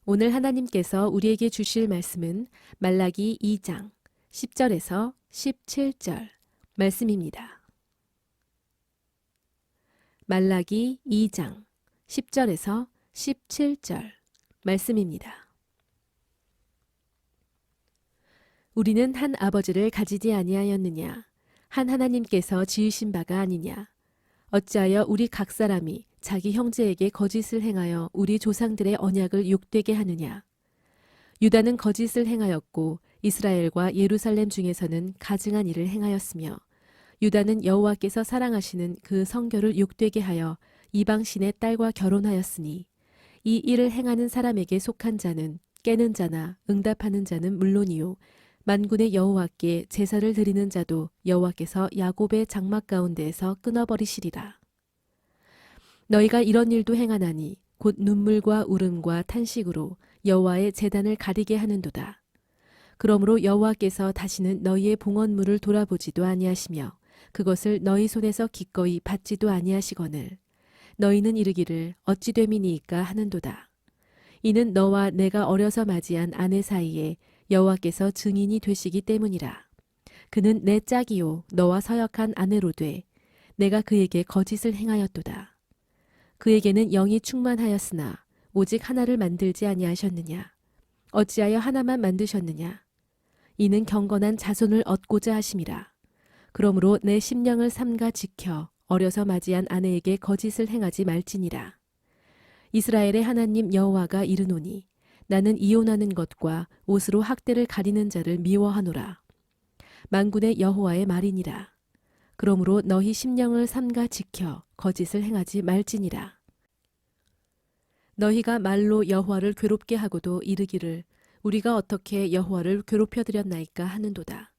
오늘 하나님께서 우리에게 주실 말씀은 말라기 2장 10절에서 17절 말씀입니다. 말라기 2장 10절에서 17절 말씀입니다. 우리는 한 아버지를 가지지 아니하였느냐? 한 하나님께서 지으신 바가 아니냐? 어찌하여 우리 각 사람이 자기 형제에게 거짓을 행하여 우리 조상들의 언약을 욕되게 하느냐? 유다는 거짓을 행하였고 이스라엘과 예루살렘 중에서는 가증한 일을 행하였으며 유다는 여호와께서 사랑하시는 그 성결을 욕되게 하여 이방신의 딸과 결혼하였으니 이 일을 행하는 사람에게 속한 자는 깨는 자나 응답하는 자는 물론이요 만군의 여호와께 제사를 드리는 자도 여호와께서 야곱의 장막 가운데에서 끊어버리시리라. 너희가 이런 일도 행하나니 곧 눈물과 울음과 탄식으로 여호와의 제단을 가리게 하는도다. 그러므로 여호와께서 다시는 너희의 봉헌물을 돌아보지도 아니하시며 그것을 너희 손에서 기꺼이 받지도 아니하시거늘 너희는 이르기를 어찌 됨이니이까 하는도다. 이는 너와 내가 어려서 맞이한 아내 사이에 여호와께서 증인이 되시기 때문이라. 그는 내 짝이요 너와 서역한 아내로 돼 내가 그에게 거짓을 행하였도다. 그에게는 영이 충만하였으나 오직 하나를 만들지 아니하셨느냐? 어찌하여 하나만 만드셨느냐? 이는 경건한 자손을 얻고자 하심이라. 그러므로 내 심령을 삼가 지켜 어려서 맞이한 아내에게 거짓을 행하지 말지니라. 이스라엘의 하나님 여호와가 이르노니 나는 이혼하는 것과 옷으로 학대를 가리는 자를 미워하노라. 만군의 여호와의 말이니라. 그러므로 너희 심령을 삼가 지켜 거짓을 행하지 말지니라. 너희가 말로 여호와를 괴롭게 하고도 이르기를 우리가 어떻게 여호와를 괴롭혀드렸나이까 하는도다.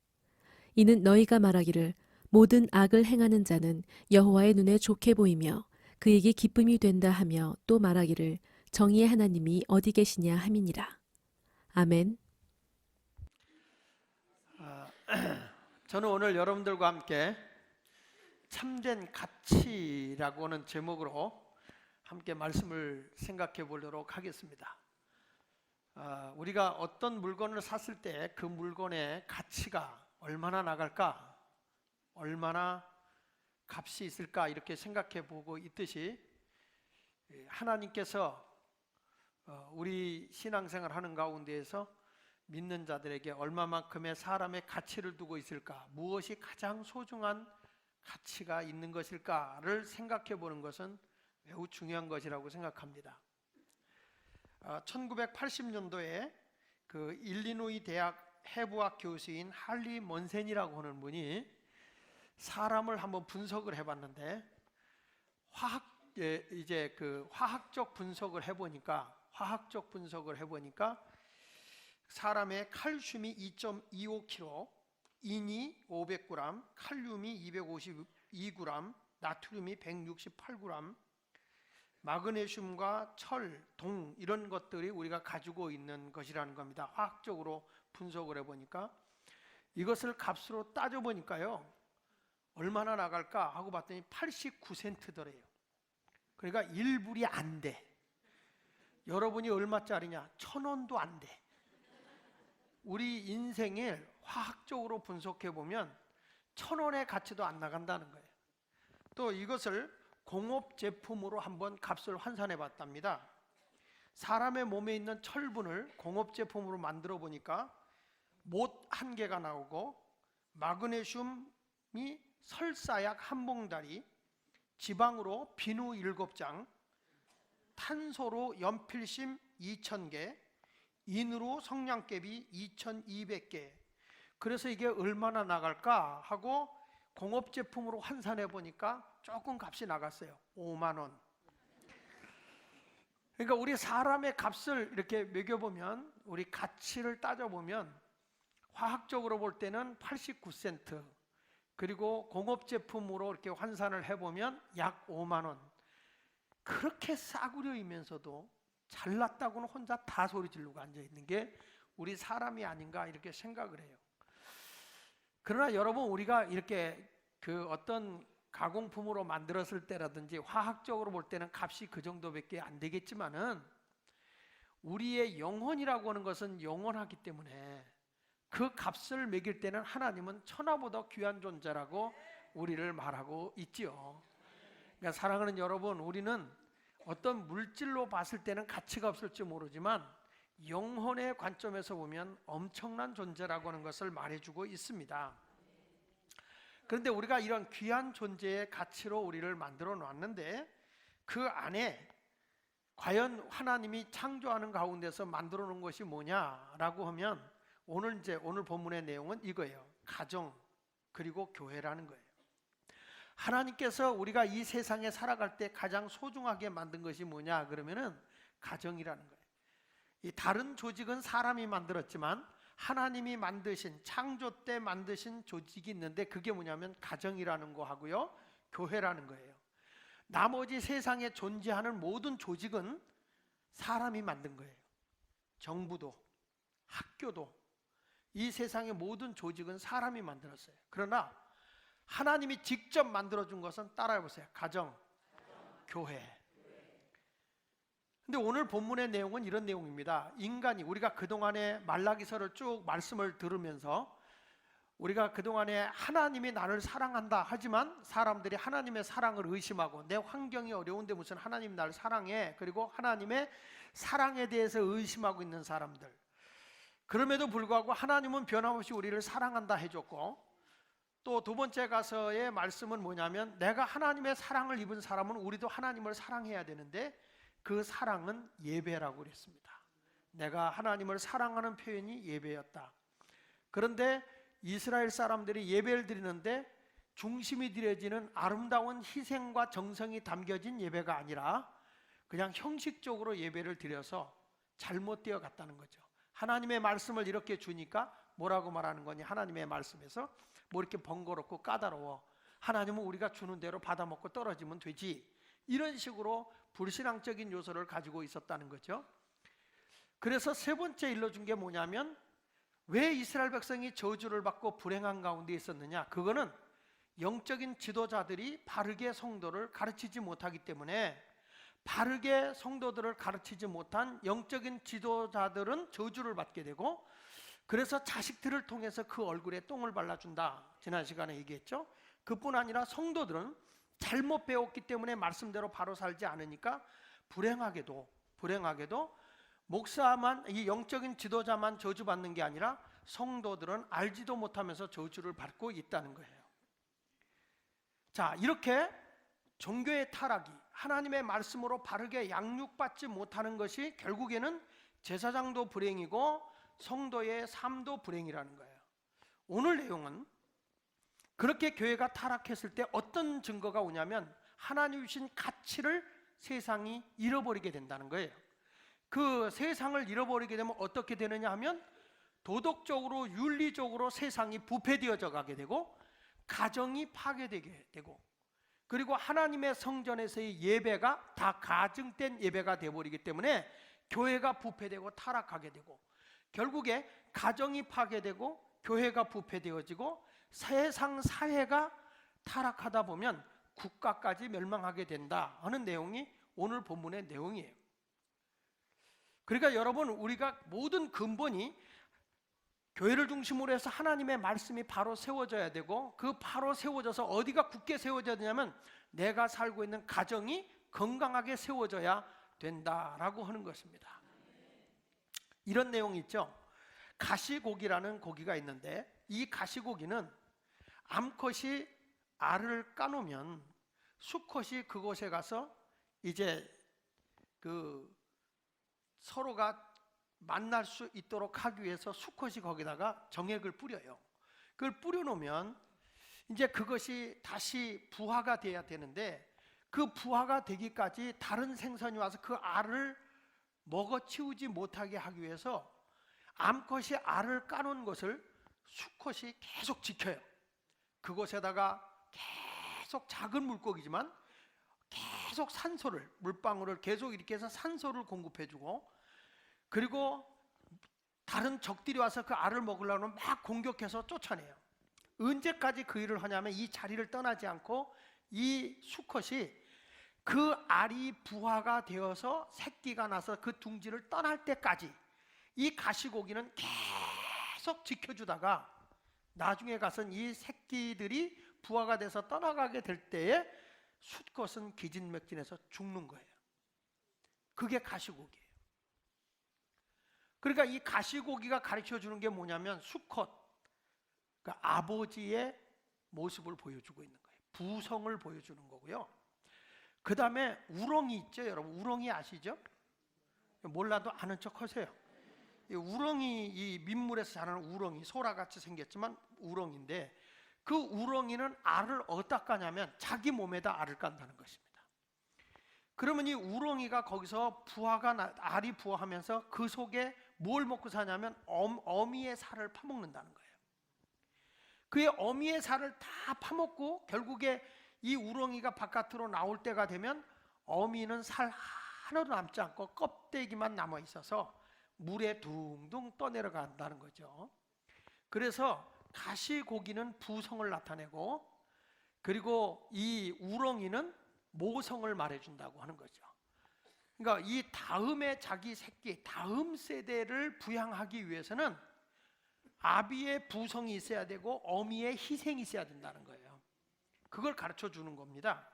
이는 너희가 말하기를 모든 악을 행하는 자는 여호와의 눈에 좋게 보이며 그에게 기쁨이 된다 하며 또 말하기를 정의의 하나님이 어디 계시냐 함이니라. 아멘. 저는 오늘 여러분들과 함께 참된 가치라고 하는 제목으로 함께 말씀을 생각해 보도록 하겠습니다. 우리가 어떤 물건을 샀을 때 그 물건의 가치가 얼마나 나갈까? 얼마나 값이 있을까? 이렇게 생각해 보고 있듯이 하나님께서 우리 신앙생활 하는 가운데에서 믿는 자들에게 얼마만큼의 사람의 가치를 두고 있을까? 무엇이 가장 소중한 가치가 있는 것일까를 생각해 보는 것은 매우 중요한 것이라고 생각합니다. 1980년도에 그 일리노이 대학 해부학 교수인 할리 먼센이라고 하는 분이 사람을 한번 분석을 해봤는데 화학적 분석을 해보니까 사람의 칼슘이 2.25kg, 인이 500g, 칼륨이 252g, 나트륨이 168g, 마그네슘과 철, 동 이런 것들이 우리가 가지고 있는 것이라는 겁니다. 화학적으로 분석을 해보니까 이것을 값으로 따져보니까요 얼마나 나갈까 하고 봤더니 89센트더래요. 그러니까 1불이 안 돼. 여러분이 얼마짜리냐? 1,000원도 안 돼. 우리 인생을 화학적으로 분석해보면 1,000원의 가치도 안 나간다는 거예요. 또 이것을 공업 제품으로 한번 값을 환산해 봤답니다. 사람의 몸에 있는 철분을 공업 제품으로 만들어 보니까 못 1개가 나오고 마그네슘이 설사약 1봉다리, 지방으로 비누 7장, 탄소로 연필심 2,000개, 인으로 성냥개비 2,200개. 그래서 이게 얼마나 나갈까 하고 공업 제품으로 환산해 보니까 조금 값이 나갔어요. 5만 원. 그러니까 우리 사람의 값을 이렇게 매겨보면, 우리 가치를 따져보면 화학적으로 볼 때는 89센트, 그리고 공업 제품으로 이렇게 환산을 해보면 약 5만 원. 그렇게 싸구려이면서도 잘났다고는 혼자 다 소리 지르고 앉아있는 게 우리 사람이 아닌가 이렇게 생각을 해요. 그러나 여러분, 우리가 이렇게 그 어떤 가공품으로 만들었을 때라든지 화학적으로 볼 때는 값이 그 정도밖에 안 되겠지만은 우리의 영혼이라고 하는 것은 영원하기 때문에 그 값을 매길 때는 하나님은 천하보다 귀한 존재라고 우리를 말하고 있지요. 그러니까 사랑하는 여러분, 우리는 어떤 물질로 봤을 때는 가치가 없을지 모르지만 영혼의 관점에서 보면 엄청난 존재라고 하는 것을 말해주고 있습니다. 그런데 우리가 이런 귀한 존재의 가치로 우리를 만들어 놨는데 그 안에 과연 하나님이 창조하는 가운데서 만들어 놓은 것이 뭐냐라고 하면 오늘 본문의 내용은 이거예요. 가정 그리고 교회라는 거예요. 하나님께서 우리가 이 세상에 살아갈 때 가장 소중하게 만든 것이 뭐냐 그러면은 가정이라는 거예요. 이 다른 조직은 사람이 만들었지만 하나님이 만드신 창조 때 만드신 조직이 있는데 그게 뭐냐면 가정이라는 거 하고요, 교회라는 거예요. 나머지 세상에 존재하는 모든 조직은 사람이 만든 거예요. 정부도, 학교도, 이 세상의 모든 조직은 사람이 만들었어요. 그러나 하나님이 직접 만들어준 것은 따라해보세요. 가정, 교회. 근데 오늘 본문의 내용은 이런 내용입니다. 인간이, 우리가 그동안에 말라기서를 쭉 말씀을 들으면서 우리가 그동안에 하나님이 나를 사랑한다 하지만 사람들이 하나님의 사랑을 의심하고 내 환경이 어려운데 무슨 하나님이 나를 사랑해, 그리고 하나님의 사랑에 대해서 의심하고 있는 사람들, 그럼에도 불구하고 하나님은 변함없이 우리를 사랑한다 해줬고, 또 두 번째 가서의 말씀은 뭐냐면 내가 하나님의 사랑을 입은 사람은 우리도 하나님을 사랑해야 되는데 그 사랑은 예배라고 그랬습니다. 내가 하나님을 사랑하는 표현이 예배였다. 그런데 이스라엘 사람들이 예배를 드리는데 중심이 드려지는 아름다운 희생과 정성이 담겨진 예배가 아니라 그냥 형식적으로 예배를 드려서 잘못되어 갔다는 거죠. 하나님의 말씀을 이렇게 주니까 뭐라고 말하는 거니? 하나님의 말씀에서 뭐 이렇게 번거롭고 까다로워, 하나님은 우리가 주는 대로 받아먹고 떨어지면 되지, 이런 식으로 불신앙적인 요소를 가지고 있었다는 거죠. 그래서 세 번째 일러준 게 뭐냐면 왜 이스라엘 백성이 저주를 받고 불행한 가운데 있었느냐? 그거는 영적인 지도자들이 바르게 성도를 가르치지 못하기 때문에, 바르게 성도들을 가르치지 못한 영적인 지도자들은 저주를 받게 되고, 그래서 자식들을 통해서 그 얼굴에 똥을 발라준다, 지난 시간에 얘기했죠. 그뿐 아니라 성도들은 잘못 배웠기 때문에 말씀대로 바로 살지 않으니까 불행하게도 목사만, 이 영적인 지도자만 저주받는 게 아니라 성도들은 알지도 못하면서 저주를 받고 있다는 거예요. 자, 이렇게 종교의 타락이, 하나님의 말씀으로 바르게 양육받지 못하는 것이 결국에는 제사장도 불행이고 성도의 삶도 불행이라는 거예요. 오늘 내용은 그렇게 교회가 타락했을 때 어떤 증거가 오냐면 하나님 주신 가치를 세상이 잃어버리게 된다는 거예요. 그 세상을 잃어버리게 되면 어떻게 되느냐 하면 도덕적으로, 윤리적으로 세상이 부패되어져 가게 되고 가정이 파괴되게 되고, 그리고 하나님의 성전에서의 예배가 다 가증된 예배가 되어버리기 때문에 교회가 부패되고 타락하게 되고, 결국에 가정이 파괴되고 교회가 부패되어지고 세상 사회가 타락하다 보면 국가까지 멸망하게 된다 하는 내용이 오늘 본문의 내용이에요. 그러니까 여러분, 우리가 모든 근본이 교회를 중심으로 해서 하나님의 말씀이 바로 세워져야 되고, 그 바로 세워져서 어디가 굳게 세워져야 되냐면 내가 살고 있는 가정이 건강하게 세워져야 된다라고 하는 것입니다. 이런 내용이 있죠. 가시고기라는 고기가 있는데 이 가시고기는 암컷이 알을 까놓으면 수컷이 그곳에 가서 이제 서로가 만날 수 있도록 하기 위해서 수컷이 거기다가 정액을 뿌려요. 그걸 뿌려놓으면 이제 그것이 다시 부화가 돼야 되는데, 그 부화가 되기까지 다른 생선이 와서 그 알을 먹어치우지 못하게 하기 위해서 암컷이 알을 까놓은 것을 수컷이 계속 지켜요. 그곳에다가 계속 작은 물고기지만 계속 산소를, 물방울을 계속 이렇게 해서 산소를 공급해주고, 그리고 다른 적들이 와서 그 알을 먹으려면 막 공격해서 쫓아내요. 언제까지 그 일을 하냐면 이 자리를 떠나지 않고 이 수컷이 그 알이 부화가 되어서 새끼가 나서 그 둥지를 떠날 때까지 이 가시고기는 계속 지켜주다가 나중에 가서는 이 새끼들이 부화가 돼서 떠나가게 될 때에 수컷은 기진맥진해서 죽는 거예요. 그게 가시고기예요. 그러니까 이 가시고기가 가르쳐 주는 게 뭐냐면 수컷, 그러니까 아버지의 모습을 보여주고 있는 거예요. 부성을 보여주는 거고요. 그 다음에 우렁이 있죠, 여러분. 우렁이 아시죠? 몰라도 아는 척 하세요. 이 우렁이, 이 민물에서 자라는 우렁이, 소라같이 생겼지만 우렁인데, 그 우렁이는 알을 어디다 까냐면 자기 몸에다 알을 깐다는 것입니다. 그러면 이 우렁이가 거기서 알이 부화하면서 그 속에 뭘 먹고 사냐면 어미의 살을 파먹는다는 거예요. 그의 어미의 살을 다 파먹고 결국에 이 우렁이가 바깥으로 나올 때가 되면 어미는 살 하나도 남지 않고 껍데기만 남아 있어서 물에 둥둥 떠내려간다는 거죠. 그래서 가시고기는 부성을 나타내고, 그리고 이 우렁이는 모성을 말해준다고 하는 거죠. 그러니까 이 다음에 자기 새끼, 다음 세대를 부양하기 위해서는 아비의 부성이 있어야 되고 어미의 희생이 있어야 된다는 거예요. 그걸 가르쳐 주는 겁니다.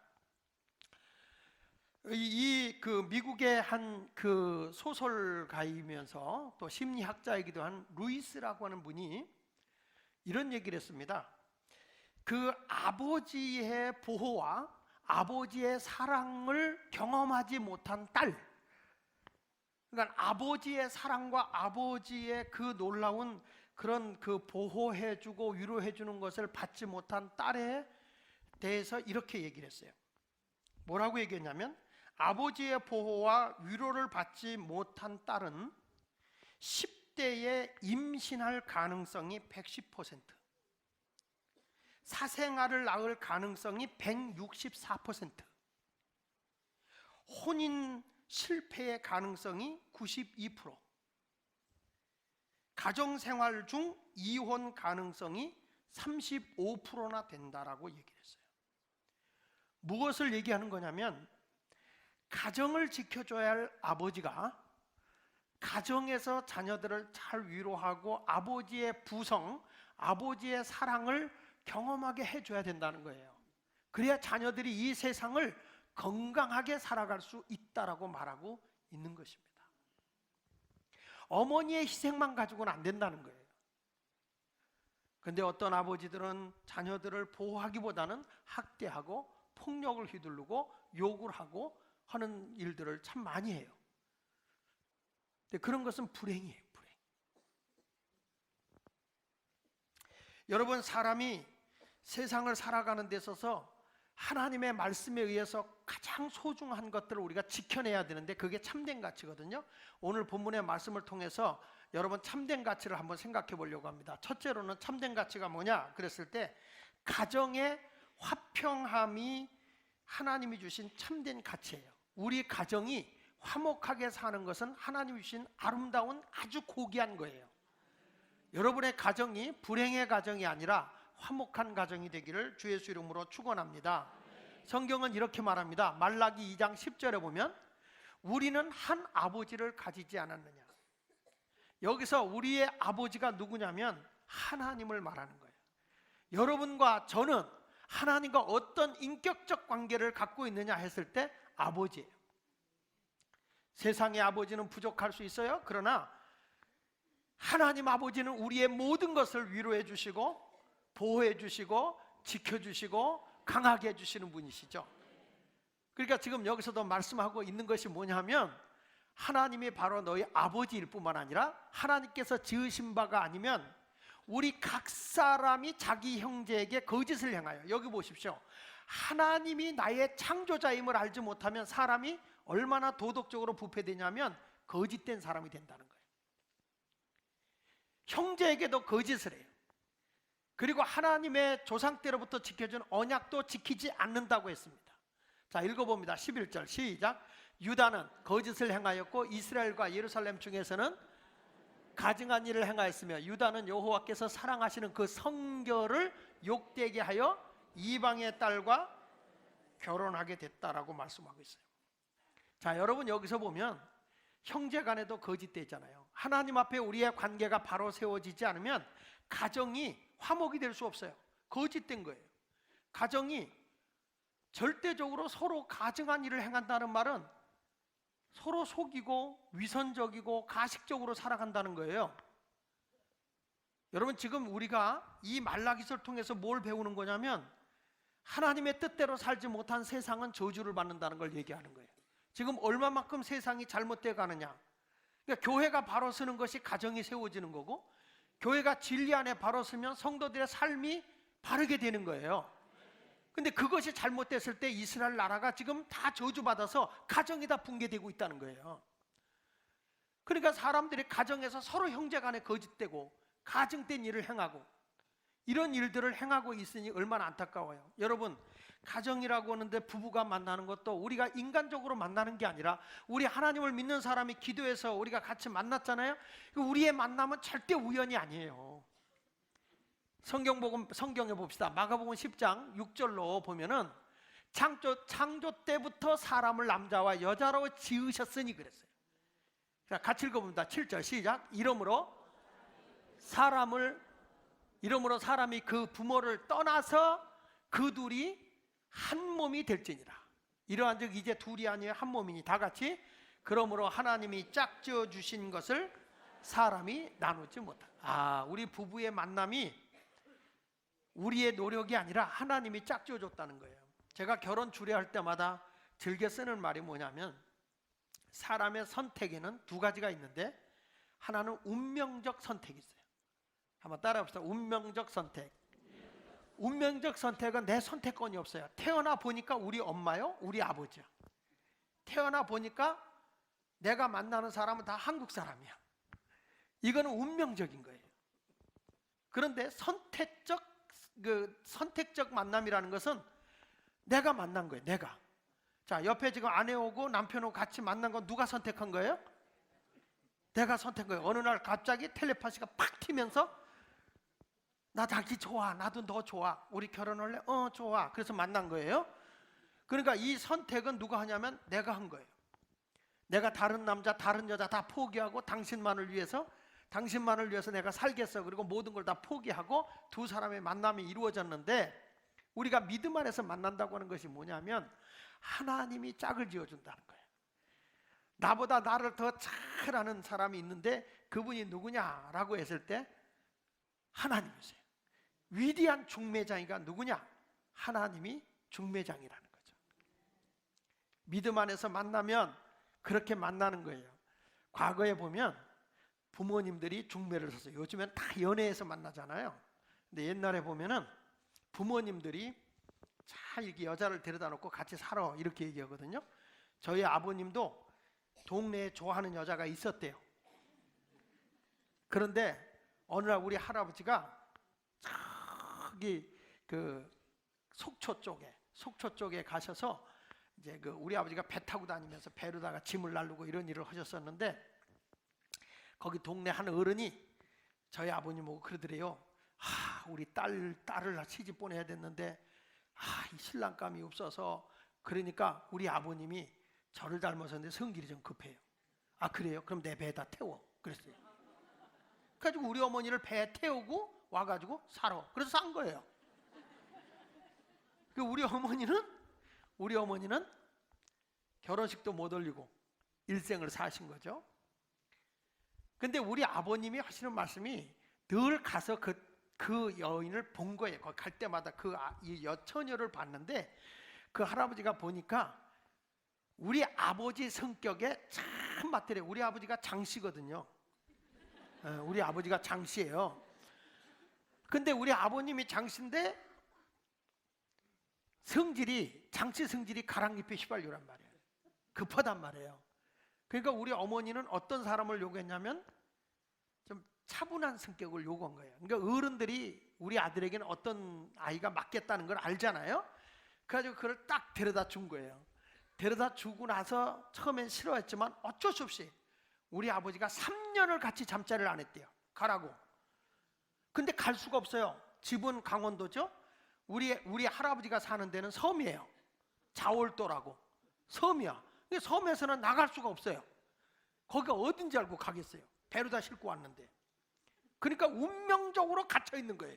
그 미국의 한 그 소설가이면서 또 심리학자이기도 한 루이스라고 하는 분이 이런 얘기를 했습니다. 그 아버지의 보호와 아버지의 사랑을 경험하지 못한 딸, 그러니까 아버지의 사랑과 아버지의 그 놀라운 그런 그 보호해주고 위로해주는 것을 받지 못한 딸에 대해서 이렇게 얘기를 했어요. 뭐라고 얘기했냐면, 아버지의 보호와 위로를 받지 못한 딸은 10대에 임신할 가능성이 110%, 사생아를 낳을 가능성이 164%, 혼인 실패의 가능성이 92%, 가정생활 중 이혼 가능성이 35%나 된다라고 얘기를 했어요. 무엇을 얘기하는 거냐면, 가정을 지켜줘야 할 아버지가 가정에서 자녀들을 잘 위로하고 아버지의 부성, 아버지의 사랑을 경험하게 해줘야 된다는 거예요. 그래야 자녀들이 이 세상을 건강하게 살아갈 수 있다라고 말하고 있는 것입니다. 어머니의 희생만 가지고는 안 된다는 거예요. 그런데 어떤 아버지들은 자녀들을 보호하기보다는 학대하고 폭력을 휘두르고 욕을 하고 하는 일들을 참 많이 해요. 근데 그런 것은 불행이에요, 불행. 여러분, 사람이 세상을 살아가는 데 있어서 하나님의 말씀에 의해서 가장 소중한 것들을 우리가 지켜내야 되는데, 그게 참된 가치거든요. 오늘 본문의 말씀을 통해서 여러분 참된 가치를 한번 생각해 보려고 합니다. 첫째로는 참된 가치가 뭐냐 그랬을 때, 가정의 화평함이 하나님이 주신 참된 가치예요. 우리 가정이 화목하게 사는 것은 하나님이 주신 아름다운 아주 고귀한 거예요. 여러분의 가정이 불행의 가정이 아니라 화목한 가정이 되기를 주 예수 이름으로 축원합니다. 성경은 이렇게 말합니다. 말라기 2장 10절에 보면, 우리는 한 아버지를 가지지 않았느냐. 여기서 우리의 아버지가 누구냐면 하나님을 말하는 거예요. 여러분과 저는 하나님과 어떤 인격적 관계를 갖고 있느냐 했을 때 아버지예요. 세상의 아버지는 부족할 수 있어요. 그러나 하나님 아버지는 우리의 모든 것을 위로해 주시고 보호해 주시고 지켜주시고 강하게 해주시는 분이시죠. 그러니까 지금 여기서도 말씀하고 있는 것이 뭐냐면, 하나님이 바로 너희 아버지일 뿐만 아니라 하나님께서 지으신 바가 아니면 우리 각 사람이 자기 형제에게 거짓을 행하여, 여기 보십시오. 하나님이 나의 창조자임을 알지 못하면 사람이 얼마나 도덕적으로 부패되냐면 거짓된 사람이 된다는 거예요. 형제에게도 거짓을 해요. 그리고 하나님의 조상 때로부터 지켜준 언약도 지키지 않는다고 했습니다. 자, 읽어봅니다. 11절 시작. 유다는 거짓을 행하였고 이스라엘과 예루살렘 중에서는 가증한 일을 행하였으며, 유다는 여호와께서 사랑하시는 그 성결을 욕되게 하여 이방의 딸과 결혼하게 됐다라고 말씀하고 있어요. 자, 여러분 여기서 보면 형제 간에도 거짓되잖아요. 하나님 앞에 우리의 관계가 바로 세워지지 않으면 가정이 화목이 될 수 없어요. 거짓된 거예요. 가정이 절대적으로 서로 가증한 일을 행한다는 말은 서로 속이고 위선적이고 가식적으로 살아간다는 거예요. 여러분, 지금 우리가 이 말라기서를 통해서 뭘 배우는 거냐면 하나님의 뜻대로 살지 못한 세상은 저주를 받는다는 걸 얘기하는 거예요. 지금 얼마만큼 세상이 잘못되어 가느냐. 그러니까 교회가 바로 서는 것이 가정이 세워지는 거고, 교회가 진리 안에 바로 서면 성도들의 삶이 바르게 되는 거예요. 근데 그것이 잘못됐을 때 이스라엘 나라가 지금 다 저주받아서 가정이 다 붕괴되고 있다는 거예요. 그러니까 사람들이 가정에서 서로 형제간에 거짓되고 가증된 일을 행하고 이런 일들을 행하고 있으니 얼마나 안타까워요. 여러분, 가정이라고 하는데 부부가 만나는 것도 우리가 인간적으로 만나는 게 아니라 우리 하나님을 믿는 사람이 기도해서 우리가 같이 만났잖아요. 우리의 만남은 절대 우연이 아니에요. 성경에 봅시다. 마가복음 10장 6절로 보면은 창조 때부터 사람을 남자와 여자로 지으셨으니 그랬어요. 자, 같이 읽어봅니다. 7절 시작. 이러므로 사람이 그 부모를 떠나서 그 둘이 한 몸이 될지니라. 이러한즉 이제 둘이 아니여 한 몸이니. 다 같이. 그러므로 하나님이 짝지어 주신 것을 사람이 나누지 못한다. 우리 부부의 만남이 우리의 노력이 아니라 하나님이 짝지어 줬다는 거예요. 제가 결혼 주례할 때마다 즐겨 쓰는 말이 뭐냐면, 사람의 선택에는 두 가지가 있는데 하나는 운명적 선택이 있어요. 한번 따라해 봅시다. 운명적 선택. 운명적 선택은 내 선택권이 없어요. 태어나 보니까 우리 엄마요, 우리 아버지요. 태어나 보니까 내가 만나는 사람은 다 한국 사람이야. 이거는 운명적인 거예요. 그런데 선택적 만남이라는 것은 내가 만난 거예요. 내가. 자, 옆에 지금 아내하고 남편하고 같이 만난 건 누가 선택한 거예요? 내가 선택한 거예요. 어느 날 갑자기 텔레파시가 팍 튀면서 나 자기 좋아, 나도 너 좋아, 우리 결혼할래? 좋아. 그래서 만난 거예요. 그러니까 이 선택은 누가 하냐면 내가 한 거예요. 내가 다른 남자, 다른 여자 다 포기하고 당신만을 위해서 내가 살겠어. 그리고 모든 걸 다 포기하고 두 사람의 만남이 이루어졌는데, 우리가 믿음 안에서 만난다고 하는 것이 뭐냐면 하나님이 짝을 지어준다는 거예요. 나보다 나를 더 잘 아는 사람이 있는데 그분이 누구냐라고 했을 때 하나님이세요. 위대한 중매장이가 누구냐? 하나님이 중매장이라는 거죠. 믿음 안에서 만나면 그렇게 만나는 거예요. 과거에 보면 부모님들이 중매를 섰어요. 요즘엔 다 연애에서 만나잖아요. 근데 옛날에 보면은 부모님들이 잘 이렇게 여자를 데려다 놓고 같이 살아 이렇게 얘기하거든요. 저희 아버님도 동네에 좋아하는 여자가 있었대요. 그런데 어느 날 우리 할아버지가 저기 그 속초 쪽에 가셔서 이제 우리 아버지가 배 타고 다니면서 배로다가 짐을 나르고 이런 일을 하셨었는데, 거기 동네 한 어른이 저희 아버님 보고 그러더래요. 우리 딸을 시집 보내야 됐는데 이 신랑감이 없어서. 그러니까 우리 아버님이 저를 닮아서인데 성질이 좀 급해요. 그래요? 그럼 내 배에다 태워. 그랬어요. 그래가지고 우리 어머니를 배에 태우고 와가지고 살아. 그래서 산 거예요. 우리 어머니는 결혼식도 못 올리고 일생을 사신 거죠. 근데 우리 아버님이 하시는 말씀이 늘 가서 그 여인을 본 거예요. 거기 갈 때마다 이 여처녀를 봤는데, 그 할아버지가 보니까 우리 아버지 성격에 참 맞더래요. 우리 아버지가 장씨거든요. 우리 아버지가 장씨예요. 근데 우리 아버님이 장씨인데 장씨 성질이 가랑잎에 휘발유란 말이에요. 급하단 말이에요. 그러니까 우리 어머니는 어떤 사람을 요구했냐면 좀 차분한 성격을 요구한 거예요. 그러니까 어른들이 우리 아들에게는 어떤 아이가 맞겠다는 걸 알잖아요. 그래가지고 그걸 딱 데려다 준 거예요. 데려다 주고 나서 처음엔 싫어했지만 어쩔 수 없이 우리 아버지가 3년을 같이 잠자리를 안 했대요. 가라고. 근데 갈 수가 없어요. 집은 강원도죠. 우리 할아버지가 사는 데는 섬이에요. 자월도라고 섬이야. 근데 섬에서는 나갈 수가 없어요. 거기가 어딘지 알고 가겠어요. 배로 다 싣고 왔는데. 그러니까 운명적으로 갇혀 있는 거예요.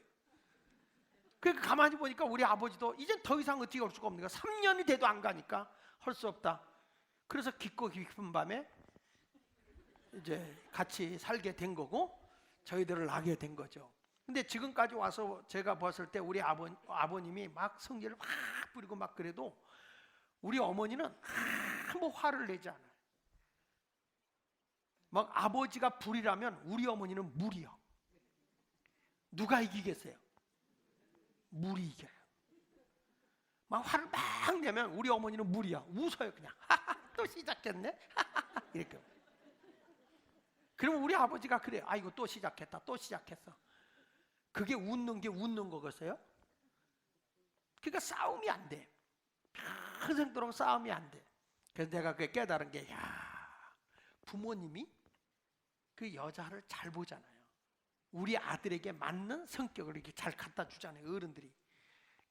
그러니까 가만히 보니까 우리 아버지도 이제 더 이상 어떻게 올 수가 없는 거야. 3년이 돼도 안 가니까 할 수 없다. 그래서 깊고 깊은 밤에 이제 같이 살게 된 거고 저희들을 낳게 된 거죠. 근데 지금까지 와서 제가 봤을 때 우리 아버님이 막 성질을 막 부리고 막 그래도 우리 어머니는 아무 화를 내지 않아요. 막 아버지가 불이라면 우리 어머니는 물이요. 누가 이기겠어요? 물이 이겨요. 막 화를 막 내면 우리 어머니는 물이야. 웃어요 그냥. 또 시작했네. 이렇게. 그러면 우리 아버지가 그래요. 아이고 또 시작했다. 또 시작했어. 그게 웃는 게 웃는 거겠어요? 그러니까 싸움이 안 돼. 평생도록 싸움이 안 돼. 그래서 내가 그게 깨달은 게, 부모님이 그 여자를 잘 보잖아요. 우리 아들에게 맞는 성격을 이렇게 잘 갖다 주잖아요. 어른들이.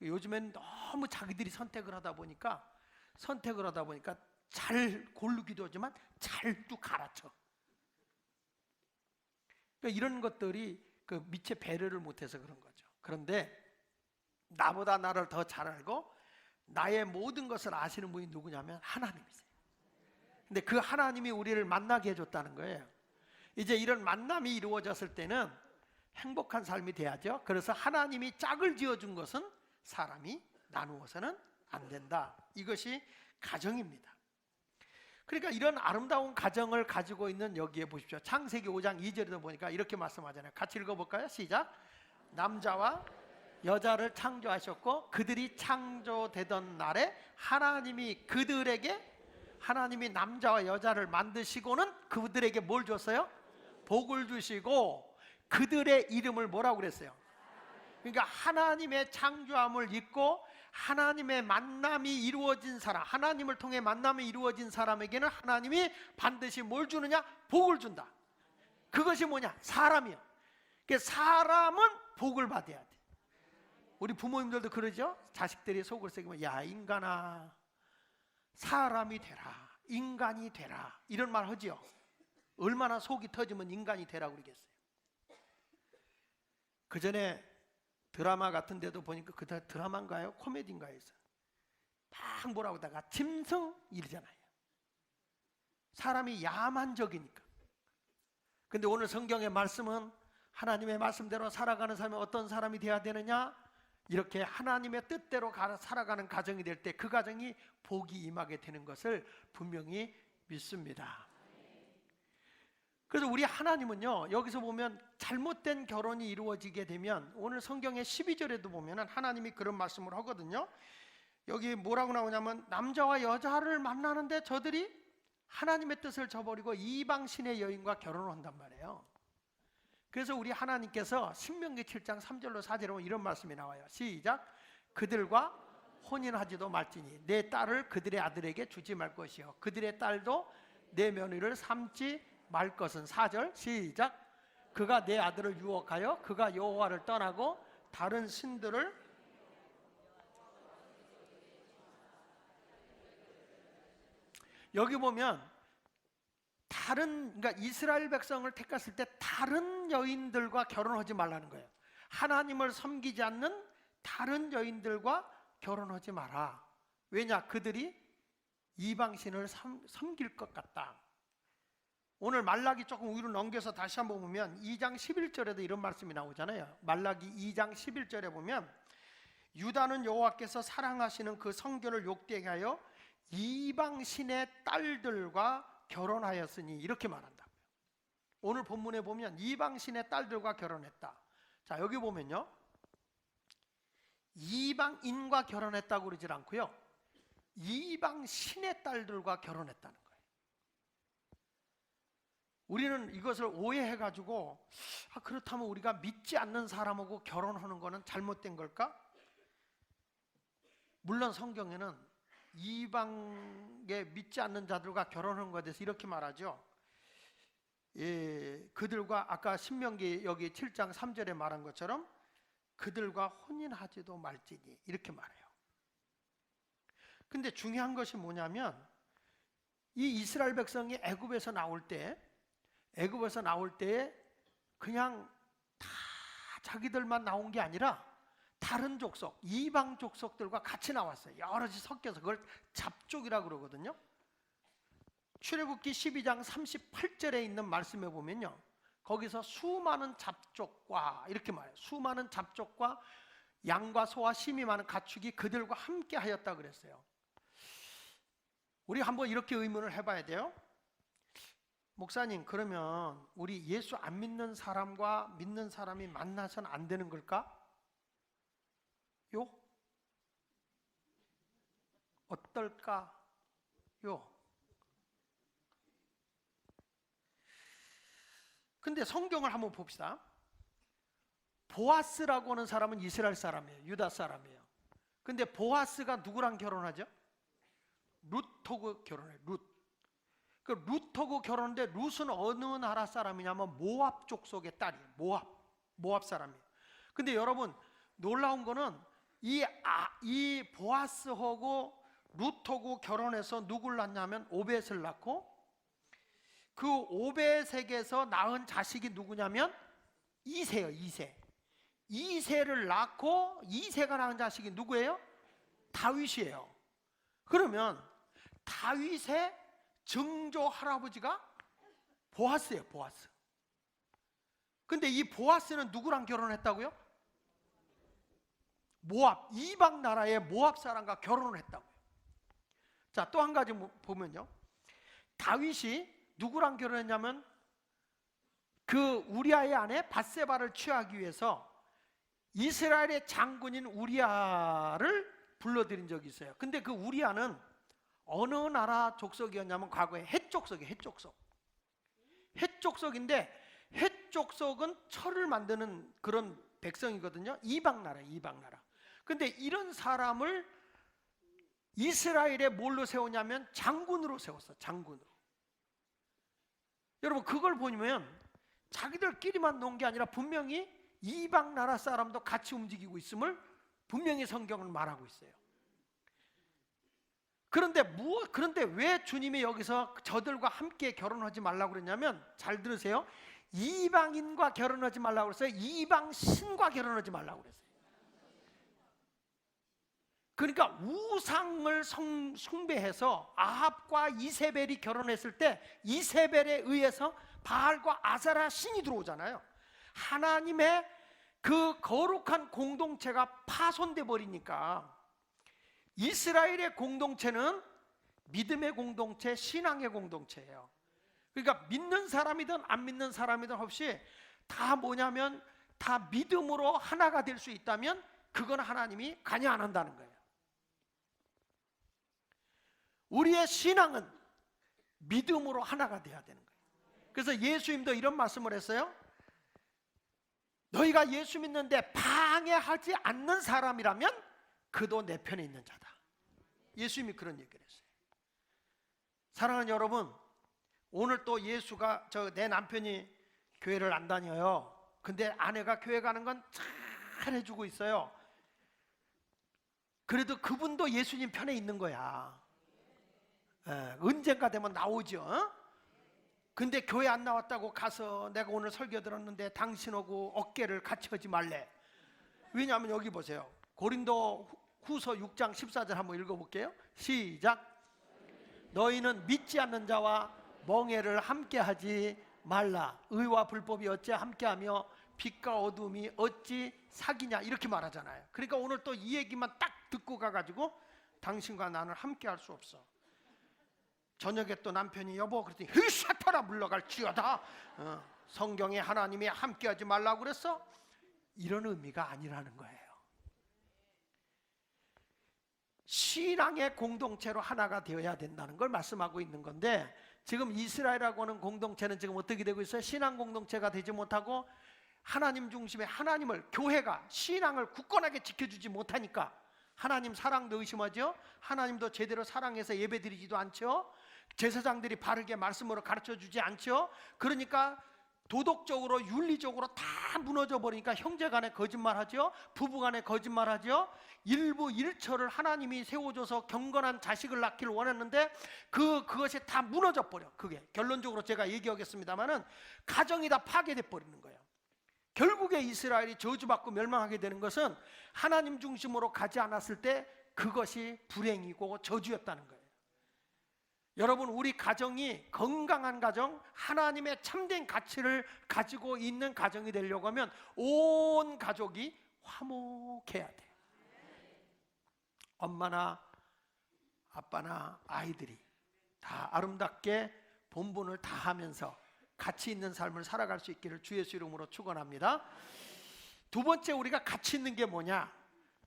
요즘엔 너무 자기들이 선택을 하다 보니까 잘 고르기도 하지만 잘도 가르쳐. 그러니까 이런 것들이 그 미처 배려를 못해서 그런 거죠. 그런데 나보다 나를 더 잘 알고 나의 모든 것을 아시는 분이 누구냐면 하나님이세요. 근데 그 하나님이 우리를 만나게 해줬다는 거예요. 이제 이런 만남이 이루어졌을 때는 행복한 삶이 돼야죠. 그래서 하나님이 짝을 지어준 것은 사람이 나누어서는 안 된다. 이것이 가정입니다. 그러니까 이런 아름다운 가정을 가지고 있는 여기에 보십시오. 창세기 5장 2절에도 보니까 이렇게 말씀하잖아요. 같이 읽어볼까요? 시작. 남자와 여자를 창조하셨고 그들이 창조되던 날에 하나님이 남자와 여자를 만드시고는 그들에게 뭘 줬어요? 복을 주시고 그들의 이름을 뭐라고 그랬어요? 그러니까 하나님의 창조함을 잊고 하나님의 만남이 이루어진 사람, 하나님을 통해 만남이 이루어진 사람에게는 하나님이 반드시 뭘 주느냐? 복을 준다. 그것이 뭐냐? 사람이요. 그러니까 사람은 복을 받아야 돼. 우리 부모님들도 그러죠? 자식들이 속을 새기면 야 인간아 사람이 되라, 인간이 되라 이런 말 하지요. 얼마나 속이 터지면 인간이 되라고 그러겠어요. 그 전에 드라마 같은 데도 보니까 그 드라마인가요? 코미디인가요? 막 뭐라고 하다가 짐승 이러잖아요. 사람이 야만적이니까. 근데 오늘 성경의 말씀은 하나님의 말씀대로 살아가는 사람이 어떤 사람이 되어야 되느냐? 이렇게 하나님의 뜻대로 살아가는 가정이 될 때 그 가정이 복이 임하게 되는 것을 분명히 믿습니다. 그래서 우리 하나님은요, 여기서 보면 잘못된 결혼이 이루어지게 되면 오늘 성경의 12절에도 보면 하나님이 그런 말씀을 하거든요. 여기 뭐라고 나오냐면 남자와 여자를 만나는데 저들이 하나님의 뜻을 저버리고 이방신의 여인과 결혼을 한단 말이에요. 그래서 우리 하나님께서 신명기 7장 3절로 4절에 보면 이런 말씀이 나와요. 시작. 그들과 혼인하지도 말지니 내 딸을 그들의 아들에게 주지 말 것이요 그들의 딸도 내 며느리를 삼지 말 것은 4절 시작. 그가 내 아들을 유혹하여 그가 여호와를 떠나고 다른 신들을 여기 보면 그러니까 이스라엘 백성을 택했을 때 다른 여인들과 결혼하지 말라는 거예요. 하나님을 섬기지 않는 다른 여인들과 결혼하지 마라. 왜냐? 그들이 이방신을 섬길 것 같다. 오늘 말라기 조금 위로 넘겨서 다시 한번 보면 2장 11절에도 이런 말씀이 나오잖아요. 말라기 2장 11절에 보면 유다는 여호와께서 사랑하시는 그 성전을 욕되게 하여 이방신의 딸들과 결혼하였으니 이렇게 말한다고요. 오늘 본문에 보면 이방신의 딸들과 결혼했다. 자, 여기 보면요, 이방인과 결혼했다고 그러질 않고요, 이방신의 딸들과 결혼했다는 거예요. 우리는 이것을 오해해가지고 그렇다면 우리가 믿지 않는 사람하고 결혼하는 것은 잘못된 걸까? 물론 성경에는 이방에 믿지 않는 자들과 결혼하는 것에 대해서 이렇게 말하죠. 그들과 아까 신명기 여기 7장 3절에 말한 것처럼 그들과 혼인하지도 말지니 이렇게 말해요. 근데 중요한 것이 뭐냐면 이 이스라엘 백성이 애굽에서 나올 때 그냥 다 자기들만 나온 게 아니라 다른 족속, 이방 족속들과 같이 나왔어요. 여럿이 섞여서 그걸 잡족이라고 그러거든요. 출애굽기 12장 38절에 있는 말씀에 보면요, 거기서 수많은 잡족과 이렇게 말해요. 수많은 잡족과 양과 소와 심이 많은 가축이 그들과 함께 하였다 그랬어요. 우리 한번 이렇게 의문을 해봐야 돼요. 목사님, 그러면 우리 예수 안 믿는 사람과 믿는 사람이 만나서는 안 되는 걸까? 요? 어떨까요? 근데 성경을 한번 봅시다. 보아스라고 하는 사람은 이스라엘 사람이에요. 유다 사람이에요. 근데 보아스가 누구랑 결혼하죠? 룻하고 결혼해요. 그 룻하고 결혼했는데 룻은 어느 나라 사람이냐면 모압 족속의 딸이에요. 모압 사람이에요. 근데 여러분 놀라운 거는 이 보아스하고 룻하고 결혼해서 누굴 낳냐면 오벳을 낳고, 그 오벳에게서 낳은 자식이 누구냐면 이세예요. 이세를 낳고 이세가 낳은 자식이 누구예요? 다윗이에요. 그러면 다윗의 증조 할아버지가 보아스예요. 보아스. 근데 이 보아스는 누구랑 결혼했다고요? 모압, 이방 나라의 모압 사람과 결혼을 했다고요. 자, 또 한 가지 보면요, 다윗이 누구랑 결혼했냐면 그 우리아의 아내 밧세바를 취하기 위해서 이스라엘의 장군인 우리아를 불러들인 적이 있어요. 근데 그 우리아는 어느 나라 족속이었냐면 과거에 헷 족속이에요. 헷 족속인데 헷 족속은 철을 만드는 그런 백성이거든요. 이방 나라. 근데 이런 사람을 이스라엘에 뭘로 세우냐면 장군으로 세웠어. 장군으로. 여러분 그걸 보면 자기들끼리만 놓은 게 아니라 분명히 이방 나라 사람도 같이 움직이고 있음을 분명히 성경은 말하고 있어요. 그런데 왜 주님이 여기서 저들과 함께 결혼하지 말라고 그랬냐면, 잘 들으세요. 이방인과 결혼하지 말라고 그랬어요. 이방 신과 결혼하지 말라고 그랬어요. 그러니까 우상을 숭배해서 아합과 이세벨이 결혼했을 때 이세벨에 의해서 바알과 아세라 신이 들어오잖아요. 하나님의 그 거룩한 공동체가 파손돼 버리니까 이스라엘의 공동체는 믿음의 공동체, 신앙의 공동체예요. 그러니까 믿는 사람이든 안 믿는 사람이든 없이 다 뭐냐면 다 믿음으로 하나가 될 수 있다면 그건 하나님이 관여 안 한다는 거예요. 우리의 신앙은 믿음으로 하나가 돼야 되는 거예요. 그래서 예수님도 이런 말씀을 했어요. 너희가 예수 믿는데 방해하지 않는 사람이라면 그도 내 편에 있는 자다. 예수님이 그런 얘기를 했어요. 사랑하는 여러분, 오늘 또 예수가 내 남편이 교회를 안 다녀요. 근데 아내가 교회 가는 건 잘 해주고 있어요. 그래도 그분도 예수님 편에 있는 거야. 언젠가 되면 나오죠. 근데 교회 안 나왔다고 가서 내가 오늘 설교 들었는데 당신하고 어깨를 같이 하지 말래. 왜냐하면 여기 보세요. 고린도 후서 6장 14절 한번 읽어볼게요. 시작. 너희는 믿지 않는 자와 멍에를 함께하지 말라. 의와 불법이 어찌 함께하며 빛과 어둠이 어찌 사귀냐, 이렇게 말하잖아요. 그러니까 오늘 또 이 얘기만 딱 듣고 가가지고 당신과 나는 함께할 수 없어. 저녁에 또 남편이 여보 그랬더니 흐샤터라 물러갈지어다. 성경에 하나님이 함께하지 말라고 그랬어? 이런 의미가 아니라는 거예요. 신앙의 공동체로 하나가 되어야 된다는 걸 말씀하고 있는 건데, 지금 이스라엘이라고 하는 공동체는 지금 어떻게 되고 있어요? 신앙 공동체가 되지 못하고 하나님 중심의 하나님을, 교회가 신앙을 굳건하게 지켜주지 못하니까 하나님 사랑도 의심하죠. 하나님도 제대로 사랑해서 예배드리지도 않죠. 제사장들이 바르게 말씀으로 가르쳐주지 않죠. 그러니까 도덕적으로 윤리적으로 다 무너져 버리니까 형제간에 거짓말하죠. 부부간에 거짓말하죠. 일부 일처를 하나님이 세워줘서 경건한 자식을 낳기를 원했는데 그것이 다 무너져 버려. 그게 결론적으로 제가 얘기하겠습니다마는 가정이 다 파괴돼 버리는 거예요. 결국에 이스라엘이 저주받고 멸망하게 되는 것은 하나님 중심으로 가지 않았을 때 그것이 불행이고 저주였다는 거예요. 여러분, 우리 가정이 건강한 가정, 하나님의 참된 가치를 가지고 있는 가정이 되려고 하면 온 가족이 화목해야 돼요. 엄마나 아빠나 아이들이 다 아름답게 본분을 다하면서 가치 있는 삶을 살아갈 수 있기를 주 예수 이름으로 축원합니다. 두 번째, 우리가 가치 있는 게 뭐냐?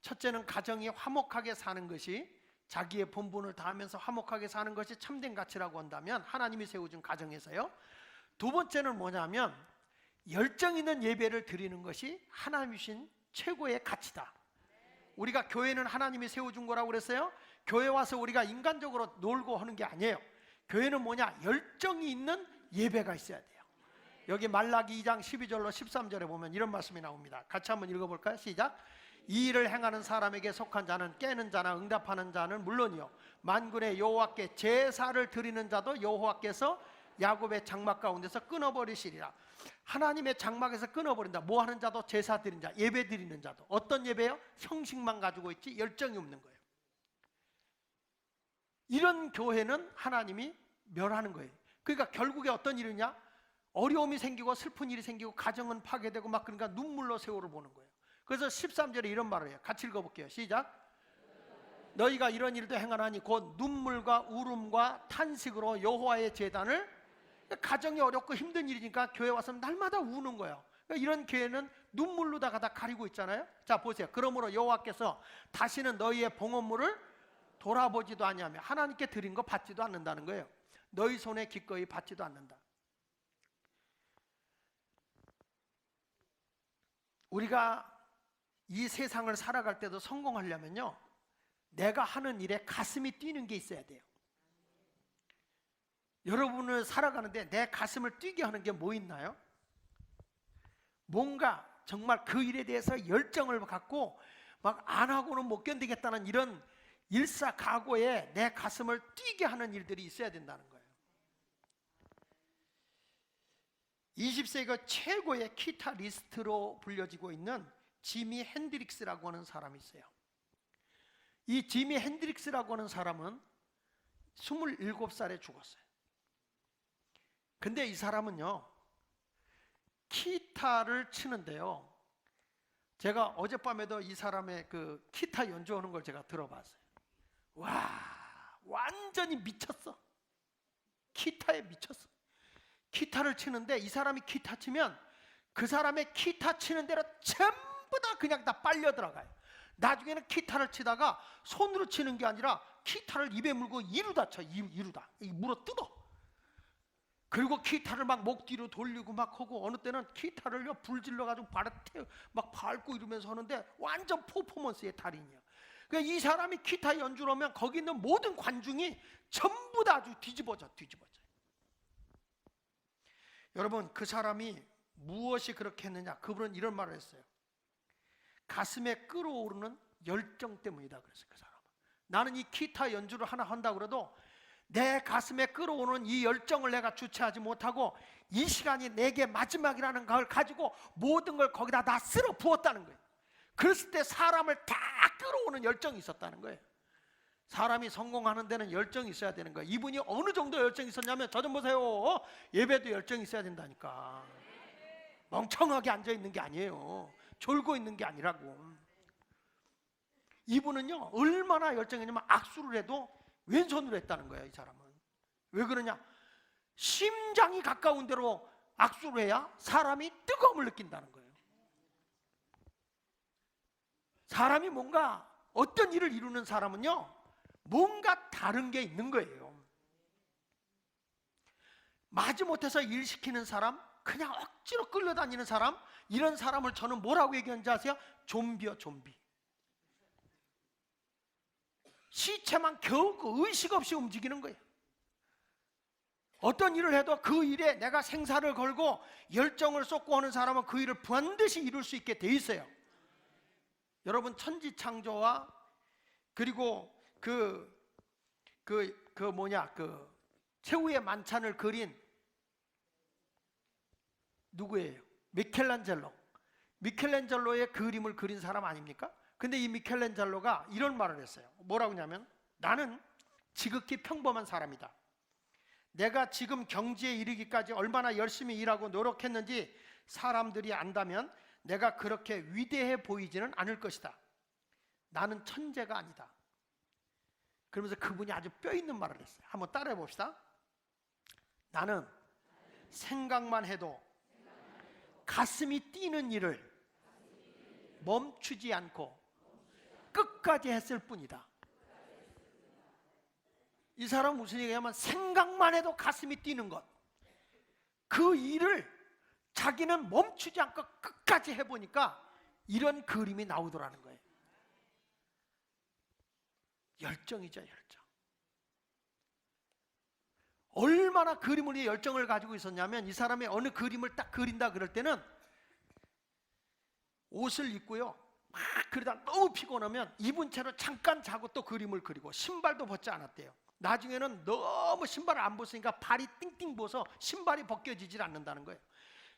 첫째는 가정이 화목하게 사는 것이, 자기의 본분을 다하면서 화목하게 사는 것이 참된 가치라고 한다면 하나님이 세워준 가정에서요. 두 번째는 뭐냐면 열정 있는 예배를 드리는 것이 하나님이 주신 최고의 가치다. 우리가 교회는 하나님이 세워준 거라고 그랬어요. 교회 와서 우리가 인간적으로 놀고 하는 게 아니에요. 교회는 뭐냐? 열정이 있는 예배가 있어야 돼요. 여기 말라기 2장 12절로 13절에 보면 이런 말씀이 나옵니다. 같이 한번 읽어볼까요? 시작. 이 일을 행하는 사람에게 속한 자는 깨는 자나 응답하는 자는 물론이요 만군의 여호와께 제사를 드리는 자도 여호와께서 야곱의 장막 가운데서 끊어버리시리라. 하나님의 장막에서 끊어버린다. 뭐 하는 자도 제사 드리는 자, 예배 드리는 자도. 어떤 예배요? 형식만 가지고 있지 열정이 없는 거예요. 이런 교회는 하나님이 멸하는 거예요. 그러니까 결국에 어떤 일이냐? 어려움이 생기고 슬픈 일이 생기고 가정은 파괴되고 막, 그러니까 눈물로 세월을 보는 거예요. 그래서 13절에 이런 말을 해요. 같이 읽어볼게요. 시작. 너희가 이런 일도 행하나니 곧 눈물과 울음과 탄식으로 여호와의 제단을, 가정이 어렵고 힘든 일이니까 교회 와서 날마다 우는 거예요. 그러니까 이런 교회는 눈물로다가 다 가리고 있잖아요. 자, 보세요. 그러므로 여호와께서 다시는 너희의 봉헌물을 돌아보지도 아니하며 하나님께 드린 거 받지도 않는다는 거예요. 너희 손에 기꺼이 받지도 않는다. 우리가 이 세상을 살아갈 때도 성공하려면요, 내가 하는 일에 가슴이 뛰는 게 있어야 돼요. 여러분을 살아가는데 내 가슴을 뛰게 하는 게 뭐 있나요? 뭔가 정말 그 일에 대해서 열정을 갖고 막 안 하고는 못 견디겠다는 이런 일사각오에 내 가슴을 뛰게 하는 일들이 있어야 된다는 거예요. 20세기 최고의 기타리스트로 불려지고 있는 지미 핸드릭스라고 하는 사람이 있어요. 이 지미 핸드릭스라고 하는 사람은 27살에 죽었어요. 근데 이 사람은요, 기타를 치는데요, 제가 어젯밤에도 이 사람의 그 기타 연주하는 걸 제가 들어봤어요. 와, 완전히 미쳤어. 기타에 미쳤어. 기타를 치는데 이 사람이 기타 치면 그 사람의 기타 치는 대로 전부 다 그냥 다 빨려 들어가요. 나중에는 기타를 치다가 손으로 치는 게 아니라 기타를 입에 물고 이루다 쳐. 이루다 물어 뜯어. 그리고 기타를 막 목 뒤로 돌리고 막 하고, 어느 때는 기타를요 불질러 가지고 발에 막 밟고 이러면서 하는데 완전 퍼포먼스의 달인이야. 그러니까 이 사람이 기타 연주를 하면 거기 있는 모든 관중이 전부 다 아주 뒤집어져. 여러분, 그 사람이 무엇이 그렇게 했느냐? 그분은 이런 말을 했어요. 가슴에 끓어오르는 열정 때문이다 그랬어요. 그 사람은. 나는 이 기타 연주를 하나 한다고 그래도 내 가슴에 끓어오는 이 열정을 내가 주체하지 못하고 이 시간이 내게 마지막이라는 걸 가지고 모든 걸 거기다 다 쓸어 부었다는 거예요. 그랬을 때 사람을 다 끌어오는 열정이 있었다는 거예요. 사람이 성공하는 데는 열정이 있어야 되는 거예요. 이분이 어느 정도 열정이 있었냐면, 저 좀 보세요. 예배도 열정이 있어야 된다니까. 멍청하게 앉아있는 게 아니에요. 졸고 있는 게 아니라고. 이분은요, 얼마나 열정이 있냐면 악수를 해도 왼손으로 했다는 거예요. 이 사람은. 왜 그러냐? 심장이 가까운 데로 악수를 해야 사람이 뜨거움을 느낀다는 거예요. 사람이 뭔가 어떤 일을 이루는 사람은요, 뭔가 다른 게 있는 거예요. 마지못해서 일 시키는 사람, 그냥 억지로 끌려다니는 사람, 이런 사람을 저는 뭐라고 얘기하는지 아세요? 좀비요, 좀비. 시체만 겨우 그 의식 없이 움직이는 거예요. 어떤 일을 해도 그 일에 내가 생사를 걸고 열정을 쏟고 하는 사람은 그 일을 반드시 이룰 수 있게 돼 있어요. 여러분, 천지창조와 그리고 최후의 만찬을 그린 누구예요? 미켈란젤로의 그림을 그린 사람 아닙니까? 근데 이 미켈란젤로가 이런 말을 했어요. 뭐라고 하냐면, 나는 지극히 평범한 사람이다. 내가 지금 경지에 이르기까지 얼마나 열심히 일하고 노력했는지 사람들이 안다면 내가 그렇게 위대해 보이지는 않을 것이다. 나는 천재가 아니다. 그러면서 그분이 아주 뼈 있는 말을 했어요. 한번 따라해 봅시다. 나는 생각만 해도 가슴이 뛰는 일을 멈추지 않고 끝까지 했을 뿐이다. 이 사람은 무슨 얘기냐면, 생각만 해도 가슴이 뛰는 것, 그 일을 자기는 멈추지 않고 끝까지 해보니까 이런 그림이 나오더라는 거예요. 열정이죠, 열정. 얼마나 그림을 위해 열정을 가지고 있었냐면, 이 사람이 어느 그림을 딱 그린다 그럴 때는 옷을 입고요, 막 그러다 너무 피곤하면 입은 채로 잠깐 자고 또 그림을 그리고 신발도 벗지 않았대요. 나중에는 너무 신발을 안 벗으니까 발이 띵띵 부어서 신발이 벗겨지질 않는다는 거예요.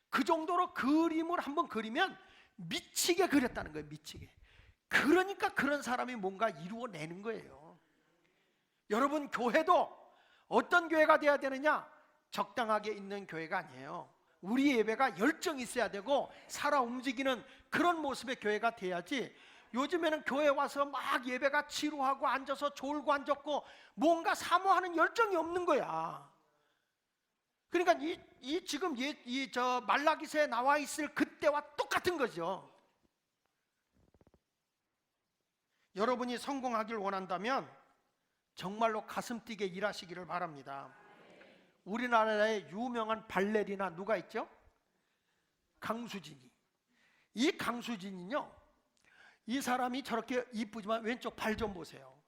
그 정도로 그림을 한번 그리면 미치게 그렸다는 거예요. 미치게. 그러니까 그런 사람이 뭔가 이루어내는 거예요. 여러분, 교회도 어떤 교회가 돼야 되느냐? 적당하게 있는 교회가 아니에요. 우리 예배가 열정이 있어야 되고 살아 움직이는 그런 모습의 교회가 돼야지, 요즘에는 교회 와서 막 예배가 지루하고 앉아서 졸고 앉았고 뭔가 사모하는 열정이 없는 거야. 그러니까 지금 말라기서에 나와 있을 그때와 똑같은 거죠. 여러분이 성공하길 원한다면 정말로 가슴 뛰게 일하시기를 바랍니다. 우리나라에 유명한 발레리나 누가 있죠? 강수진이. 이 강수진이요, 이 사람이 저렇게 이쁘지만 왼쪽 발 좀 보세요.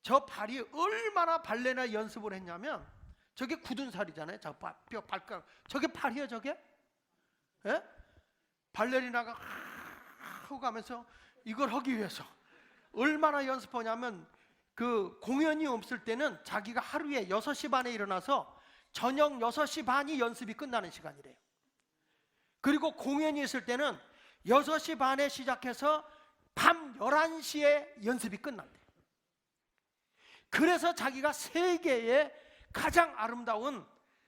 저 발이 얼마나 발레나 연습을 했냐면, 저게 굳은 살이잖아요. 저 발가락, 저게 팔이에요, 저게? 예? 발레리나가 하고 가면서 이걸 하기 위해서 얼마나 연습하냐면, 그 공연이 없을 때는 자기가 하루에 6시 반에 일어나서 저녁 6시 반이 연습이 끝나는 시간이래요. 그리고 공연이 있을 때는 6시 반에 시작해서 밤 11시에 연습이 끝난대요. 그래서 자기가 세계의 가장 아름다운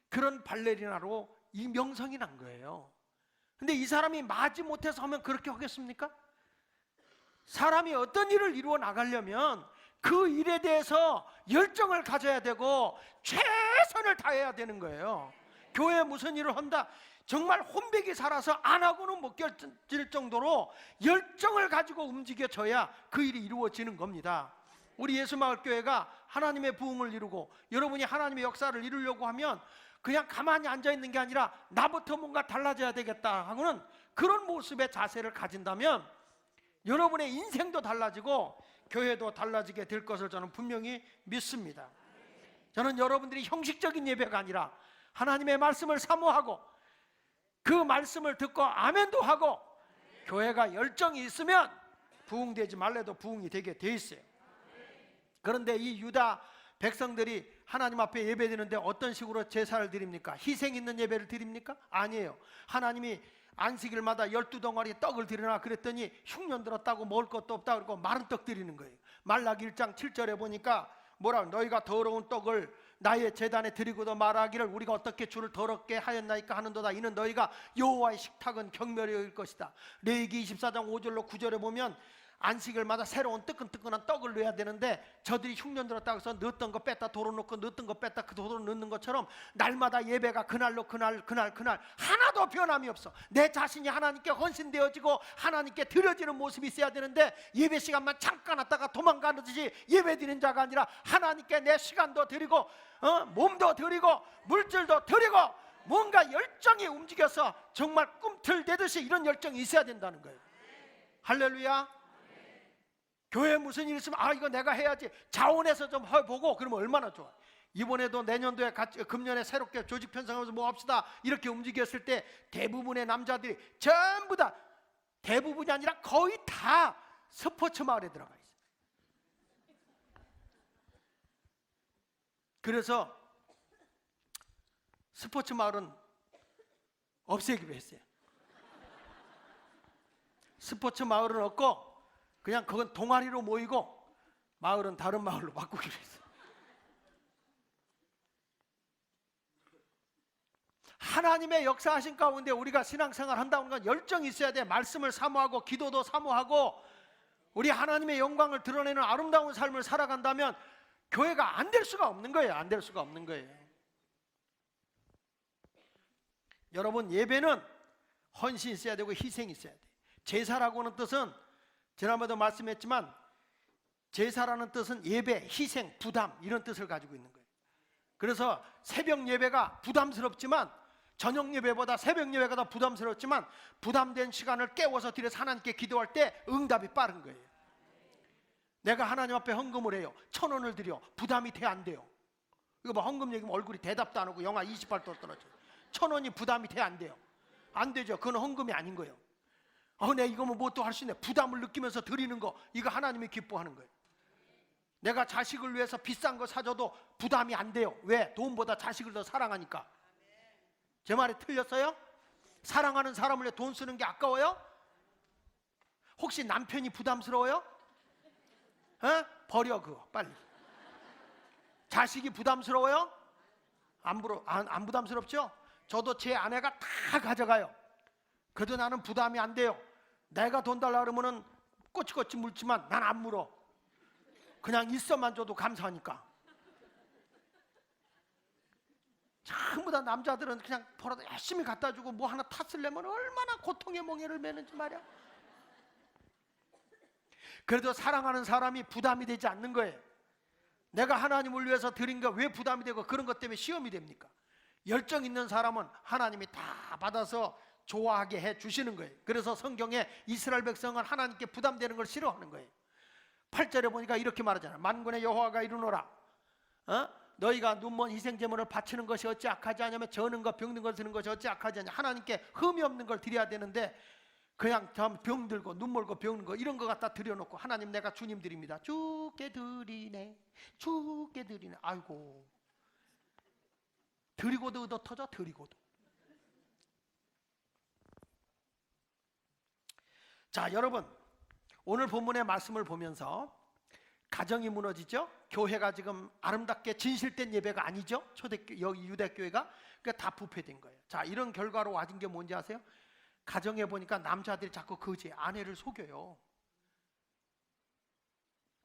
그런 발레리나로 이 명성이 난 거예요. 근데 이 사람이 마지못해서 하면 그렇게 하겠습니까? 사람이 어떤 일을 이루어 나가려면 그 일에 대해서 열정을 가져야 되고 최선을 다해야 되는 거예요. 교회에 무슨 일을 한다, 정말 혼백이 살아서 안 하고는 못 결질 정도로 열정을 가지고 움직여져야 그 일이 이루어지는 겁니다. 우리 예수마을교회가 하나님의 부흥을 이루고 여러분이 하나님의 역사를 이루려고 하면 그냥 가만히 앉아있는 게 아니라 나부터 뭔가 달라져야 되겠다 하고는 그런 모습의 자세를 가진다면 여러분의 인생도 달라지고 교회도 달라지게 될 것을 저는 분명히 믿습니다. 저는 여러분들이 형식적인 예배가 아니라 하나님의 말씀을 사모하고 그 말씀을 듣고 아멘도 하고 교회가 열정이 있으면 부흥되지 말래도 부흥이 되게 돼 있어요. 그런데 이 유다 백성들이 하나님 앞에 예배드리는데 어떤 식으로 제사를 드립니까? 희생 있는 예배를 드립니까? 아니에요. 하나님이 안식일마다 12덩어리 떡을 드리나 그랬더니 흉년 들었다고 먹을 것도 없다 그러고 마른 떡 드리는 거예요. 말라기 1장 7절에 보니까 뭐라고, 너희가 더러운 떡을 나의 제단에 드리고도 말하기를 우리가 어떻게 주를 더럽게 하였나이까 하는도다. 이는 너희가 여호와의 식탁은 경멸이 여길 것이다. 레위기 24장 5절로 9절에 보면 안식일마다 새로운 뜨끈뜨끈한 떡을 넣어야 되는데 저들이 흉년 들었다고 해서 넣었던 거 뺐다 도로 넣고 넣었던 거 뺐다 그 도로 넣는 것처럼 날마다 예배가 그날로 그날 하나도 변함이 없어. 내 자신이 하나님께 헌신되어지고 하나님께 드려지는 모습이 있어야 되는데 예배 시간만 잠깐 왔다가 도망가듯이 예배드리는 자가 아니라 하나님께 내 시간도 드리고 몸도 드리고 물질도 드리고 뭔가 열정이 움직여서 정말 꿈틀대듯이 이런 열정이 있어야 된다는 거예요. 할렐루야. 교회에 무슨 일 있으면 이거 내가 해야지 자원해서 좀 해보고 그러면 얼마나 좋아. 이번에도 내년도에 금년에 새롭게 조직 편성하면서 뭐 합시다 이렇게 움직였을 때 대부분의 남자들이 전부 다, 대부분이 아니라 거의 다 스포츠 마을에 들어가 있어요. 그래서 스포츠 마을은 없애기로 했어요. 스포츠 마을은 없고 그냥 그건 동아리로 모이고 마을은 다른 마을로 바꾸기로 했어요. 하나님의 역사하신 가운데 우리가 신앙생활 한다는 건 열정이 있어야 돼. 말씀을 사모하고 기도도 사모하고 우리 하나님의 영광을 드러내는 아름다운 삶을 살아간다면 교회가 안 될 수가 없는 거예요. 안 될 수가 없는 거예요. 여러분, 예배는 헌신이 있어야 되고 희생이 있어야 돼. 제사라고 하는 뜻은 지난번에도 말씀했지만 제사라는 뜻은 예배, 희생, 부담 이런 뜻을 가지고 있는 거예요. 그래서 새벽 예배가 부담스럽지만 저녁 예배보다 새벽 예배가 더 부담스럽지만 부담된 시간을 깨워서 드려서 하나님께 기도할 때 응답이 빠른 거예요. 내가 하나님 앞에 헌금을 해요. 1,000원을 드려. 부담이 돼 안 돼요? 이거 뭐 헌금 얘기면 얼굴이 대답도 안 하고 영하 28도 떨어져요. 1,000원이 부담이 돼 안 돼요? 안 되죠. 그건 헌금이 아닌 거예요. 내가 이거 뭐 또 할 수 있네. 부담을 느끼면서 드리는 거, 이거 하나님이 기뻐하는 거예요. 내가 자식을 위해서 비싼 거 사줘도 부담이 안 돼요. 왜? 돈보다 자식을 더 사랑하니까. 제 말이 틀렸어요? 사랑하는 사람을 위해 돈 쓰는 게 아까워요? 혹시 남편이 부담스러워요? 버려 그거 빨리. 자식이 부담스러워요? 안 부담스럽죠? 저도 제 아내가 다 가져가요. 그래도 나는 부담이 안 돼요. 내가 돈 달라 그러면은 꼬치꼬치 물지만 난 안 물어. 그냥 있어만 줘도 감사하니까. 전부 다 남자들은 그냥 벌어다 열심히 갖다 주고 뭐 하나 탔으려면 얼마나 고통의 멍에를 매는지 말이야. 그래도 사랑하는 사람이 부담이 되지 않는 거예요. 내가 하나님을 위해서 드린 거 왜 부담이 되고 그런 것 때문에 시험이 됩니까? 열정 있는 사람은 하나님이 다 받아서 좋아하게 해 주시는 거예요. 그래서 성경에 이스라엘 백성은 하나님께 부담되는 걸 싫어하는 거예요. 8절에 보니까 이렇게 말하잖아요. 만군의 여호와가 이르노라, 너희가 눈먼 희생제물을 바치는 것이 어찌 악하지 않냐면 저는 것 병든 걸 드는 것이 어찌 악하지 않냐. 하나님께 흠이 없는 걸 드려야 되는데 그냥 병 들고 눈 멀고 병든 거 이런 거 갖다 드려놓고 하나님 내가 주님 드립니다. 주께 드리네, 주께 드리네. 아이고, 드리고도 얻어 터져. 드리고도. 자, 여러분, 오늘 본문의 말씀을 보면서 가정이 무너지죠. 교회가 지금 아름답게 진실된 예배가 아니죠. 초대교 여기 유대교회가 그러니까 다 부패된 거예요. 자, 이런 결과로 와진 게 뭔지 아세요? 가정에 보니까 남자들이 자꾸 거지에 아내를 속여요.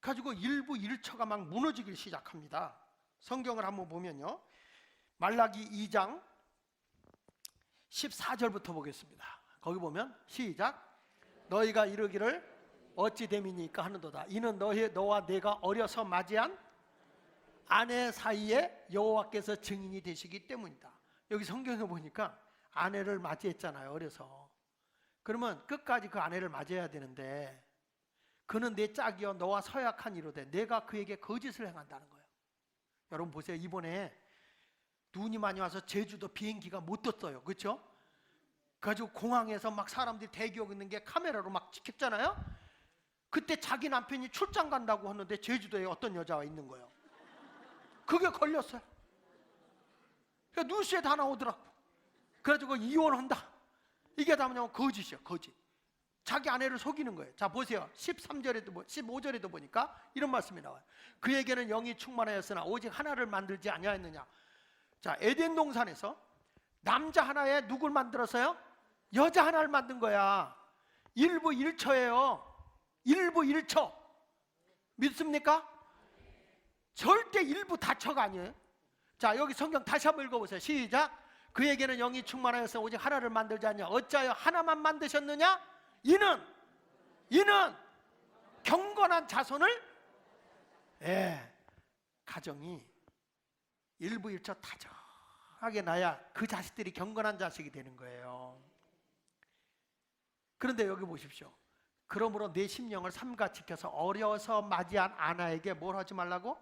가지고 일부 일처가 막 무너지기 시작합니다. 성경을 한번 보면요, 말라기 2장 14절부터 보겠습니다. 거기 보면 시작. 너희가 이르기를 어찌 됨이니까 하는도다. 이는 너와 내가 어려서 맞이한 아내 사이에 여호와께서 증인이 되시기 때문이다. 여기 성경에 보니까 아내를 맞이했잖아요, 어려서. 그러면 끝까지 그 아내를 맞이해야 되는데 그는 내 짝이여 너와 서약한 이로되 내가 그에게 거짓을 행한다는 거예요. 여러분 보세요. 이번에 눈이 많이 와서 제주도 비행기가 못 떴어요. 그렇죠? 그래가지고 공항에서 막 사람들이 대기하고 있는 게 카메라로 막 찍혔잖아요. 그때 자기 남편이 출장 간다고 하는데 제주도에 어떤 여자가 있는 거예요. 그게 걸렸어요. 뉴스에 다 나오더라고. 그래가지고 이혼한다. 이게 다 뭐냐면 거짓이야, 거짓. 자기 아내를 속이는 거예요. 자, 보세요. 13절에도 15절에도 보니까 이런 말씀이 나와요. 그에게는 영이 충만하였으나 오직 하나를 만들지 아니하였느냐. 자, 에덴 동산에서 남자 하나에 누굴 만들었어요? 여자 하나를 만든 거야. 일부 일처예요. 일부 일처. 믿습니까? 절대 일부 다처가 아니에요. 자, 여기 성경 다시 한번 읽어보세요. 시작. 그에게는 영이 충만하여서 오직 하나를 만들지 않냐. 어찌하여 하나만 만드셨느냐? 이는 경건한 자손을, 가정이 일부 일처 다정하게 나야 그 자식들이 경건한 자식이 되는 거예요. 그런데 여기 보십시오. 그러므로 내 심령을 삼가 지켜서 어려서 맞이한 아내에게 뭘 하지 말라고?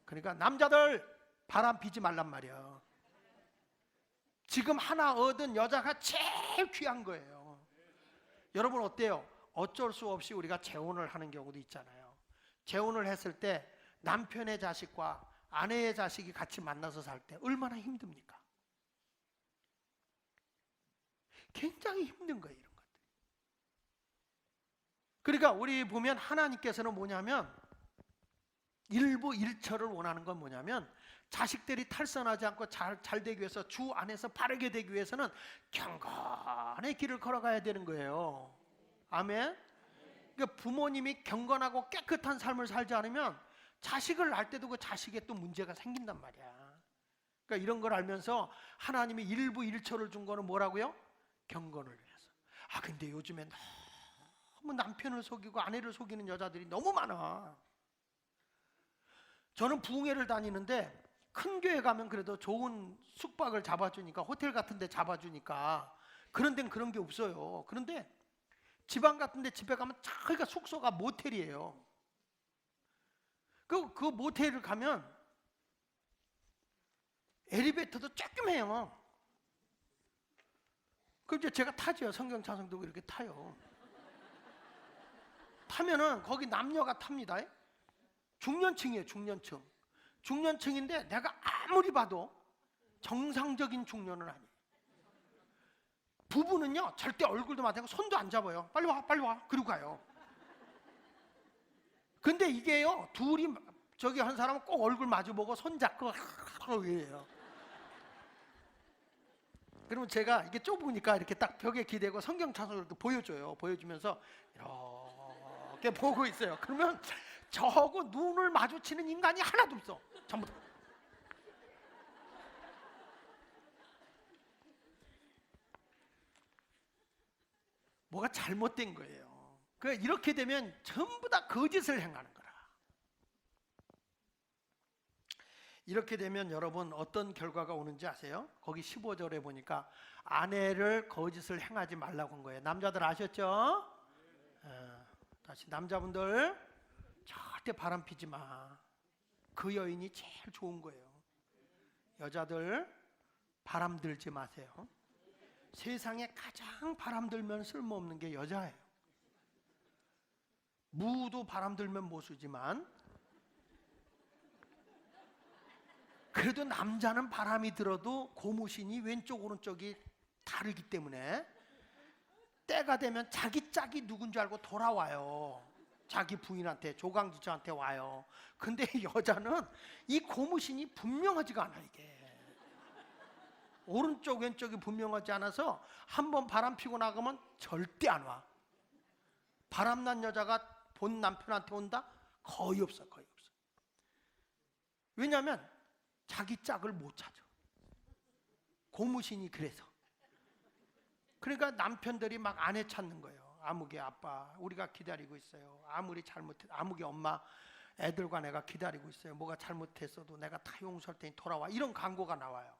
그러니까 남자들 바람 피지 말란 말이야. 지금 하나 얻은 여자가 제일 귀한 거예요. 여러분 어때요? 어쩔 수 없이 우리가 재혼을 하는 경우도 있잖아요. 재혼을 했을 때 남편의 자식과 아내의 자식이 같이 만나서 살 때 얼마나 힘듭니까? 굉장히 힘든 거예요, 이런 것들. 그러니까 우리 보면 하나님께서는 뭐냐면 일부 일처를 원하는 건 뭐냐면 자식들이 탈선하지 않고 잘 되기 위해서, 주 안에서 바르게 되기 위해서는 경건의 길을 걸어가야 되는 거예요. 아멘. 그러니까 부모님이 경건하고 깨끗한 삶을 살지 않으면 자식을 낳을 때도 그 자식에 또 문제가 생긴단 말이야. 그러니까 이런 걸 알면서 하나님이 일부 일처를 준 거는 뭐라고요? 경건을 위해서. 근데 요즘에 너무 남편을 속이고 아내를 속이는 여자들이 너무 많아. 저는 부흥회를 다니는데 큰 교회 가면 그래도 좋은 숙박을 잡아주니까, 호텔 같은 데 잡아주니까, 그런 데는 그런 게 없어요. 그런데 지방 같은 데 집에 가면 자기가 숙소가 모텔이에요. 그 모텔을 가면 엘리베이터도 조그매요. 그럼 이제 제가 타죠. 성경 찬송 듣고 이렇게 타요. 타면은 거기 남녀가 탑니다. 중년층이에요, 중년층. 중년층인데 내가 아무리 봐도 정상적인 중년은 아니에요. 부부는요 절대 얼굴도 맞대고 손도 안 잡아요. 빨리 와 빨리 와 그러고 가요. 근데 이게요, 둘이 저기 한 사람은 꼭 얼굴 마주보고 손 잡고 이래요. 그러면 제가 이게 좁으니까 이렇게 딱 벽에 기대고 성경 찬송을 이렇게 보여줘요. 보여주면서 이렇게 보고 있어요. 그러면 저하고 눈을 마주치는 인간이 하나도 없어. 전부 다. 뭐가 잘못된 거예요. 이렇게 되면 전부 다 거짓을 행하는 거라. 이렇게 되면 여러분 어떤 결과가 오는지 아세요? 거기 15절에 보니까 아내를 거짓을 행하지 말라고 한 거예요. 남자들 아셨죠? 다시 남자분들 절대 바람 피지 마. 그 여인이 제일 좋은 거예요. 여자들 바람 들지 마세요. 세상에 가장 바람 들면 쓸모없는 게 여자예요. 무도 바람 들면 못 쓰지만 그래도 남자는 바람이 들어도 고무신이 왼쪽 오른쪽이 다르기 때문에 때가 되면 자기 짝이 누군지 알고 돌아와요. 자기 부인한테, 조강지처한테 와요. 근데 여자는 이 고무신이 분명하지가 않아. 이게 오른쪽 왼쪽이 분명하지 않아서 한번 바람 피고 나가면 절대 안 와. 바람난 여자가 본 남편한테 온다? 거의 없어. 거의 없어. 왜냐하면 자기 짝을 못 찾아. 고무신이 그래서. 그러니까 남편들이 막 아내 찾는 거예요. 아무개 아빠 우리가 기다리고 있어요. 아무리 잘못해, 아무개 엄마 애들과 내가 기다리고 있어요. 뭐가 잘못했어도 내가 다 용서할 테니 돌아와. 이런 광고가 나와요.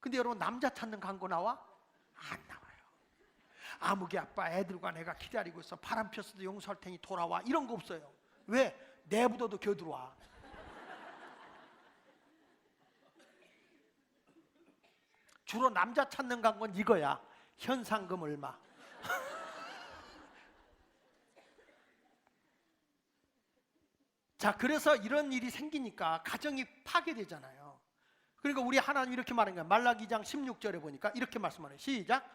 근데 여러분 남자 찾는 광고 나와? 안 나와요. 아무개 아빠 애들과 내가 기다리고 있어. 바람 폈어도 용서할 테니 돌아와. 이런 거 없어요. 왜? 내부도도 겨들어와. 주로 남자 찾는 광고는 이거야. 현상금 얼마. 자, 그래서 이런 일이 생기니까 가정이 파괴되잖아요. 그러니까 우리 하나님 이렇게 말하는 거야. 말라기 2장 16절에 보니까 이렇게 말씀하네요. 시작.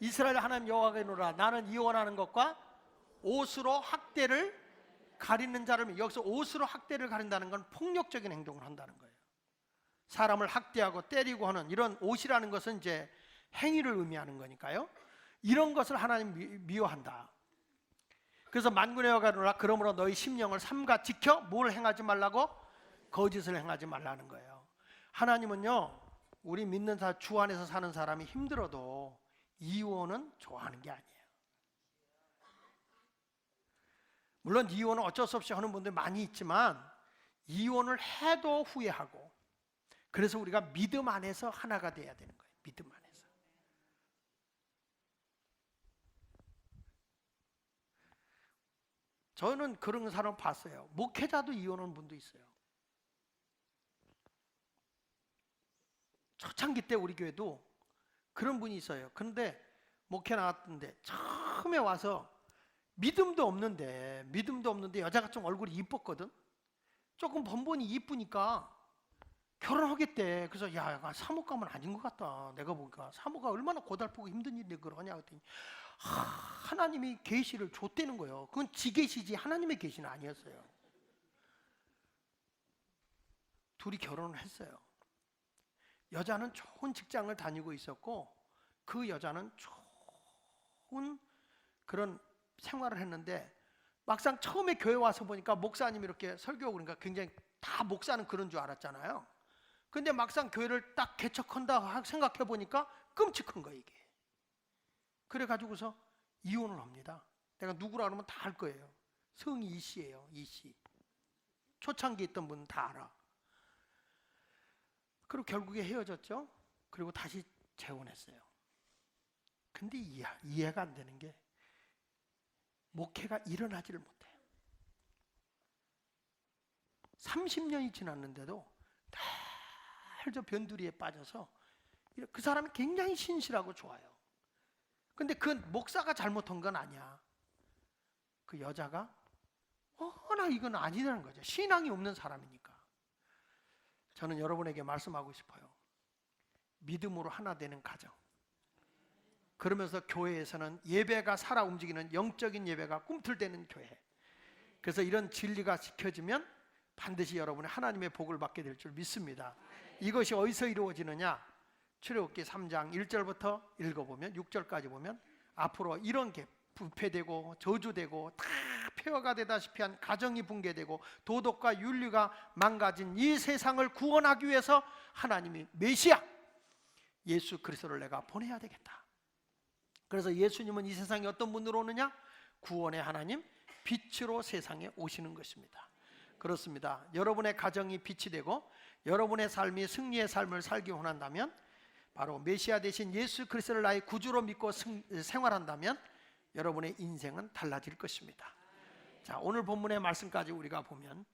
이스라엘 하나님 여호와께노라. 나는 이혼하는 것과 옷으로 학대를 가리는 자를. 여기서 옷으로 학대를 가린다는 건 폭력적인 행동을 한다는 거예요. 사람을 학대하고 때리고 하는 이런 옷이라는 것은 이제 행위를 의미하는 거니까요. 이런 것을 하나님 미워한다. 그래서 만군의 여호와가 그러므로 너희 심령을 삼가 지켜 뭘 행하지 말라고? 거짓을 행하지 말라는 거예요. 하나님은요, 우리 믿는 주 안에서 사는 사람이 힘들어도 이혼은 좋아하는 게 아니에요. 물론 이혼은 어쩔 수 없이 하는 분들 많이 있지만 이혼을 해도 후회하고, 그래서 우리가 믿음 안에서 하나가 돼야 되는 거예요. 믿음 안에서. 저는 그런 사람 봤어요. 목회자도 이혼하는 분도 있어요. 초창기 때 우리 교회도 그런 분이 있어요. 그런데 목회 나왔던데 처음에 와서 믿음도 없는데 여자가 좀 얼굴이 이뻤거든. 조금 번번이 이쁘니까 결혼하겠대. 그래서 야, 사모감은 아닌 것 같다. 내가 보니까 사모가 얼마나 고달프고 힘든 일인데 그걸 하냐 그랬더니 하나님이 계시를 줬다는 거예요. 그건 지 계시지 하나님의 계시는 아니었어요. 둘이 결혼을 했어요. 여자는 좋은 직장을 다니고 있었고 그 여자는 좋은 그런 생활을 했는데 막상 처음에 교회 와서 보니까 목사님이 이렇게 설교하고 그러니까 굉장히 다 목사는 그런 줄 알았잖아요. 근데 막상 교회를 딱 개척한다 생각해 보니까 끔찍한 거예요 이게. 그래가지고서 이혼을 합니다. 내가 누구라 그러면 다 알 거예요. 성이 이씨예요. 이씨. 초창기에 있던 분은 다 알아. 그리고 결국에 헤어졌죠. 그리고 다시 재혼했어요. 근데 이해가 안 되는 게 목회가 일어나지를 못해요. 30년이 지났는데도 늘 저 변두리에 빠져서 그 사람이 굉장히 신실하고 좋아요. 근데 그 목사가 잘못한 건 아니야. 그 여자가 나 이건 아니라는 거죠. 신앙이 없는 사람이니까. 저는 여러분에게 말씀하고 싶어요. 믿음으로 하나 되는 가정. 그러면서 교회에서는 예배가 살아 움직이는 영적인 예배가 꿈틀대는 교회. 그래서 이런 진리가 지켜지면 반드시 여러분이 하나님의 복을 받게 될 줄 믿습니다. 이것이 어디서 이루어지느냐? 출애굽기 3장 1절부터 읽어보면 6절까지 보면 앞으로 이런 게 부패되고 저주되고 다 폐허가 되다시피 한 가정이 붕괴되고 도덕과 윤리가 망가진 이 세상을 구원하기 위해서 하나님이 메시아 예수 그리스도를 내가 보내야 되겠다. 그래서 예수님은 이 세상에 어떤 분으로 오느냐? 구원의 하나님 빛으로 세상에 오시는 것입니다. 그렇습니다. 여러분의 가정이 빛이 되고 여러분의 삶이 승리의 삶을 살기 원한다면 바로 메시아 대신 예수 그리스도를 나의 구주로 믿고 생활한다면 여러분의 인생은 달라질 것입니다. 자, 오늘 본문의 말씀까지 우리가 보면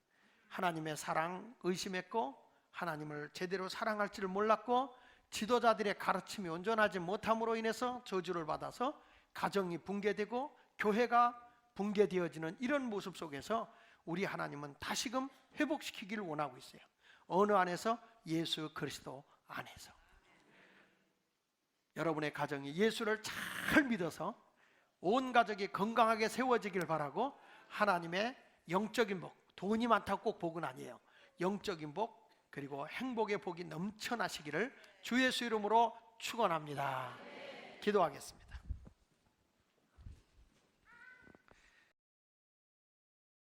하나님의 사랑 의심했고 하나님을 제대로 사랑할 줄 몰랐고 지도자들의 가르침이 온전하지 못함으로 인해서 저주를 받아서 가정이 붕괴되고 교회가 붕괴되어지는 이런 모습 속에서 우리 하나님은 다시금 회복시키기를 원하고 있어요. 어느 안에서? 예수 그리스도 안에서. 여러분의 가정이 예수를 잘 믿어서 온 가족이 건강하게 세워지길 바라고 하나님의 영적인 복, 돈이 많다고 꼭 복은 아니에요. 영적인 복 그리고 행복의 복이 넘쳐나시기를 주 예수 이름으로 축원합니다. 기도하겠습니다.